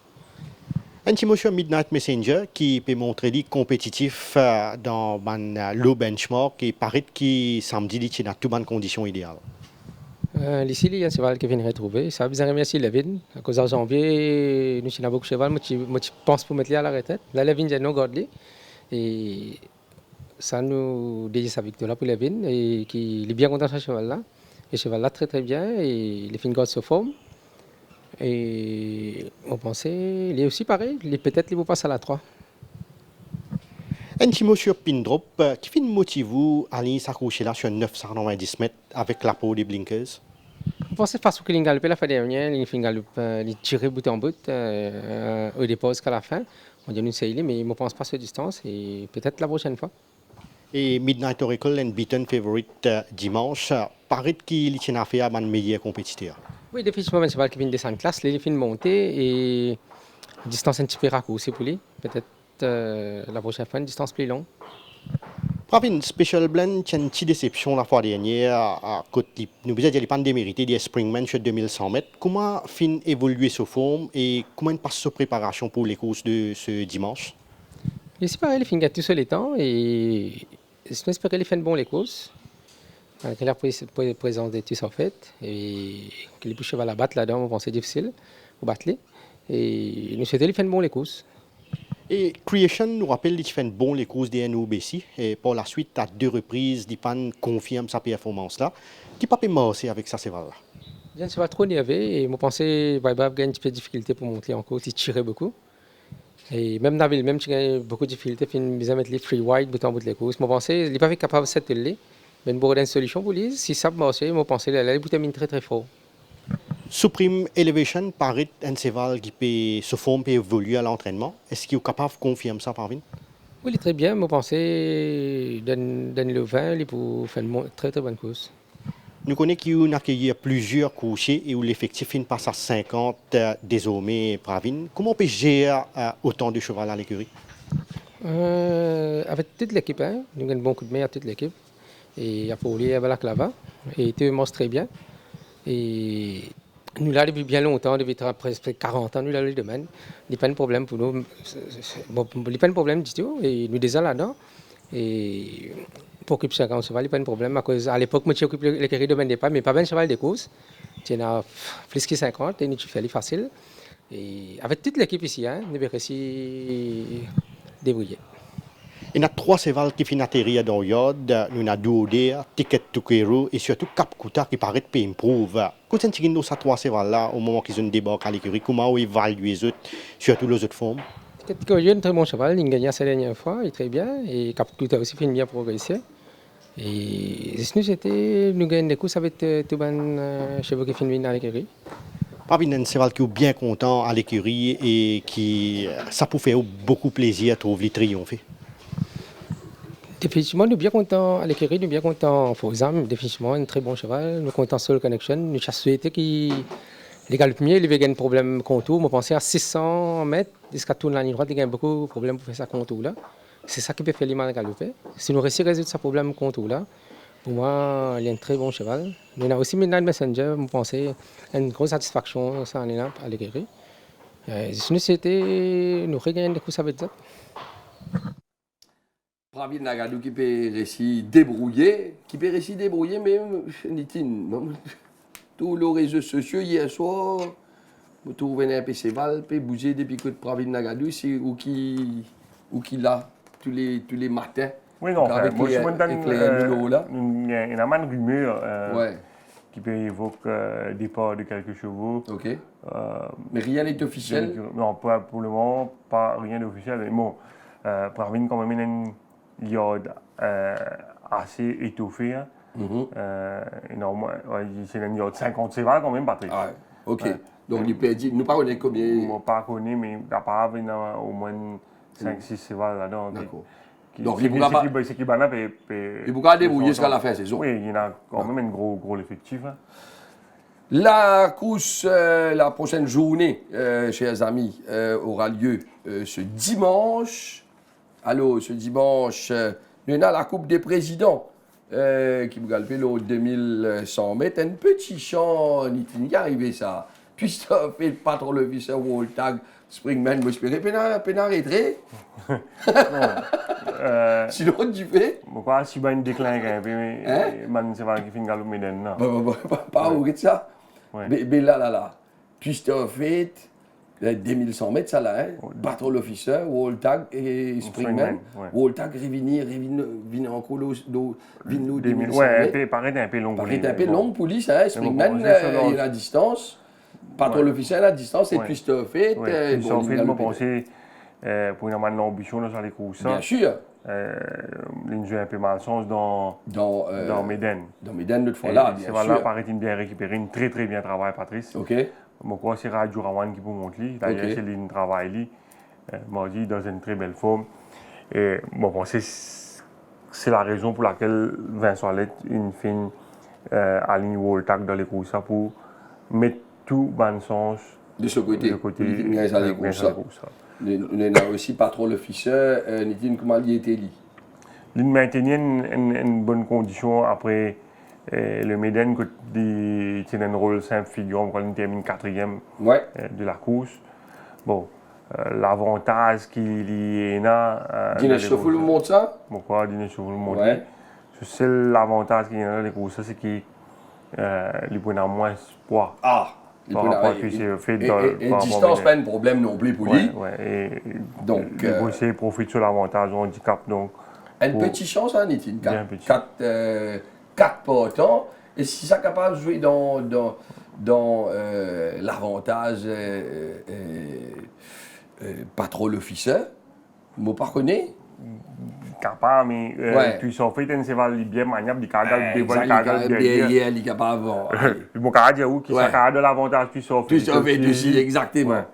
Un petit mot sur Midnight Messenger qui peut montrer lui compétitif dans le low benchmark et paraît qu'il samedi il est dans toutes les conditions idéales. Ici, il y a un cheval qui vient retrouver. Ça a besoin de remercier Levin. À cause de janvier, nous avons beaucoup de cheval. Moi, je pense pour mettre lui à la retraite. Là, Levin, j'ai non gardé. Et ça nous dédie sa victoire pour Levin. Et il est bien content de ce cheval-là. Et ce cheval-là, très très bien. Et il fait une garde se forme. Et on pensait, il est aussi pareil. Peut-être qu'il va passer à la 3. Un petit mot sur Pindrop. Qui fait motive à aller s'accrocher là sur 990 mètres avec la peau des blinkers? Je pensais face au qu'il galopé la fois dernière, il tirait bout en bout au départ jusqu'à la fin. On dit nous c'est mais je ne pense pas sur distance et peut-être la prochaine fois. Et Midnight Oracle, un beaten favorite dimanche, paraît qu'il est en affaire à un meilleur compétiteur. Oui, définitivement, un cheval qui vient descendre classe, il vient de monter et la distance un petit peu raccourcie pour lui. Peut-être la prochaine fois, une distance plus longue. Pravin, Special Blend, il y a une petite déception la fois dernière à côté. Nous avons dit qu'il n'y a pas de démérité des Springman sur 2100 mètres. Comment fin évoluer sa forme et comment passe sa préparation pour les courses de ce dimanche? C'est pareil, il fait tout seul les temps et j'espère qu'il fait bon les courses. Malgré la présence des tous en fait et que les chevaux à battre là-dedans, on pense c'est difficile pour battre. Et nous souhaitons qu'il fait bon les courses. Et Creation nous rappelle qu'il fait bon les courses des NOBC et par la suite, à 2 reprises, il confirme sa performance-là. Qui peut pas marcher avec ça, c'est vrai. Je ne suis pas trop nerveux et je pensais qu'il y a un petit peu de difficulté pour monter en course, il tirait beaucoup. Et même Nabil, même si il y a beaucoup de difficultés, il a mettre les free wide bout en bout de les courses. Je pensais qu'il n'est pas capable de s'atteler, mais il y a une solution pour lui. Si ça marche, je pensais qu'il allait terminer très très fort. Supreme Elevation paraît un cheval qui peut se former et évoluer à l'entraînement. Est-ce qu'il est capable de confirmer ça, Pravin? Oui, il est très bien. Je pensais dans le 20, il peut faire une très très bonne course. Nous connaissons qu'il a accueilli plusieurs couchers et où l'effectif passe à 50 désormais, Pravin. Comment on peut gérer autant de cheval à l'écurie? Avec toute l'équipe, hein. Nous avons un bon coup de main à toute l'équipe. Et à Pauli, à Balaclava. Et tout marche très bien. Et nous là depuis bien longtemps, depuis presque 40 ans, nous là le domaine. Il n'y a pas de problème pour nous. Il n'y a pas de problème du tout. Et nous sommes là-dedans. Et pour occuper 50 cheval, il n'y a pas de problème. À cause, à l'époque, moi, j'occupe l'écurie de domaine des pas, mais pas bien cheval de course. Il y en a plus que 50 et nous fais facile. Et avec toute l'équipe ici, hein, nous avons réussi à débrouiller. Il y a 3 chevals qui finissent atterrir dans le yard. Nous avons Douoder, Ticket to Kero et surtout Cap Kuta qui paraît peu improve. Quand on a ces 3 chevals-là, au moment qu'ils ont débarqué à l'écurie, comment on évalue les autres, surtout les autres formes? Ticket to Kero est un très bon cheval, il a gagné sa dernière fois, il est très bien. Et Cap Kuta aussi fait bien progresser. Et nous gagnons des courses avec tous les chevaux qui finissent dans l'écurie. Pravin, un cheval qui est bien content à l'écurie et qui, ça peut faire beaucoup plaisir de trouver triompher. Définitivement, nous sommes bien contents à l'écurie, nous sommes bien contents en Faux-Âme. Définitivement, un très bon cheval. Nous sommes contents sur le Connection. Nous avons souhaité qu'il galope mieux. Il avait un problème contour. Je pensais à 600 mètres, jusqu'à tourner la ligne droite, il y a beaucoup de problèmes pour faire ça contour-là. C'est ça qui peut faire les mal galoper. Si nous réussissons à résoudre ce problème contour-là, pour moi, il est un très bon cheval. Nous avons aussi Midnight Messenger, je pensais, une grosse satisfaction ça en est là à l'écurie. Si nous souhaitons, nous regagner des coups avec ça. Pravin Nagadou qui peut réussir débrouiller, mais tous les réseaux sociaux hier soir, vous trouvez un peu cheval, peut bouger depuis que Pravin Nagadou, c'est où qui l'a tous les matins. Oui, non, avec moi, je les numéros là. Il y a une rumeur Ouais. qui peut évoquer départ de quelques chevaux. Ok. Mais rien n'est officiel. Non, pas pour le moment, pas rien d'officiel. Mais bon, Pravin quand même une yard assez étoffé. Hein. C'est une yard 50 cheval quand même, Patrick. OK. Ouais. Donc, il perdit. Nous ne connaissons pas combien. Je ne pas connu, mais capable, il y a au moins 5-6 cévals là-dedans. D'accord. Donc, il pourra pas. C'est qui banane. Il pourra débrouiller jusqu'à la fin de saison. Oui, il y a quand même un gros effectif. Hein. La course, la prochaine journée, chers amis, aura lieu ce dimanche. Alors, ce dimanche, nous avons la Coupe des Présidents qui va galoper le 2100 mètres. Un petit champ, il est arrivé ça. Puis ça fait le patron, le vice, World Tag, Springman, moi j'espérais pénarrer. Sinon, tu fais. Pourquoi si il déclin quand même, mais c'est vrai qu'il finit galoper Médène. Pas où ça. Ouais. Mais là. Puis ça fait 2100 mètres, ça là, hein. Patrol Officer, World Tag et Springman. Ouais. World Tag, revenir encore nous 2100 ouais, mètres. paraît un peu long. Paraît un peu long pour lui, ça, hein. Springman, il est à distance. Patrol Officer à la distance, et puis ça fait. Puis ça fait, je pensais, pour une ambition sur les courses. Bien sûr. Il joue un peu malchance dans Médène. Dans Médène, notre fois là, bien sûr. C'est là, paraît-il bien récupéré, une très bien travail, Patrice. OK. Moi, c'est Radio Rawan qui peut montrer. D'ailleurs, c'est une travail. Moi, dit dans une très belle forme. Et bon, c'est la raison pour laquelle Vincent Lett, une fin aligne World Tag dans les courses pour mettre tout bon sens de ce côté. Nous avons aussi Patrol Officer, Nitine, comment il était lié? Il maintenait une bonne condition après le Médène, qui tient un rôle simple figurant quand il termine 4e de la course. Bon, l'avantage qu'il y a. Dîner Chauffeur le monte ça? Pourquoi Dîner Chauffeur le monte? C'est l'avantage qu'il y a dans les courses, c'est qu'il a moins de poids. Ah! Et distance, pas un problème non plus pour lui. Donc, il profite sur l'avantage du handicap. Donc, une petite chance, hein, Nitine. 4 portants. Et si ça est capable de jouer dans l'avantage Patrol Officer, je ne connais pas. Capable, mais puis son fait un cheval bien maniable, il cadre des bonnes cadres derrière, il est capable. Mon cadre où qui s'accorde de l'avantage puis son fait. Puis son fait aussi, exactement.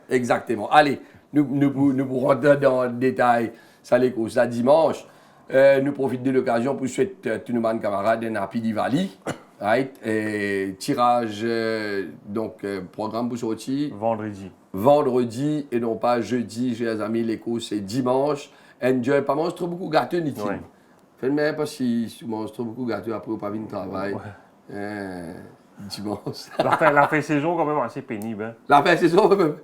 Allez, nous pourrons rentrer dans le détail, ça les courses là dimanche. Nous profitons de l'occasion pour souhaiter tous nos camarades un happy Diwali. Tirage, donc programme pour sortir. Vendredi et non pas jeudi, chers amis, les courses c'est dimanche. Enjoy, pas manger trop beaucoup de gâteaux, Nitine. Fais-moi pas si tu manges trop beaucoup de gâteaux après ou pas venir travail. Dimanche. La fin de saison, quand même, assez pénible. Hein? La fin de saison, même.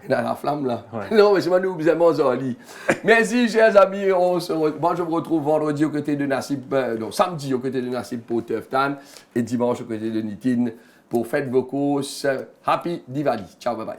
Dans la flamme, là. Non, mais c'est moi, nous, vous aimons Zoli. Merci, chers amis. Moi, je me retrouve vendredi aux côtés de Nassib, samedi aux côtés de Nassib pour Teftan et dimanche aux côtés de Nitine pour Faites vos courses. Happy Diwali. Ciao, bye bye.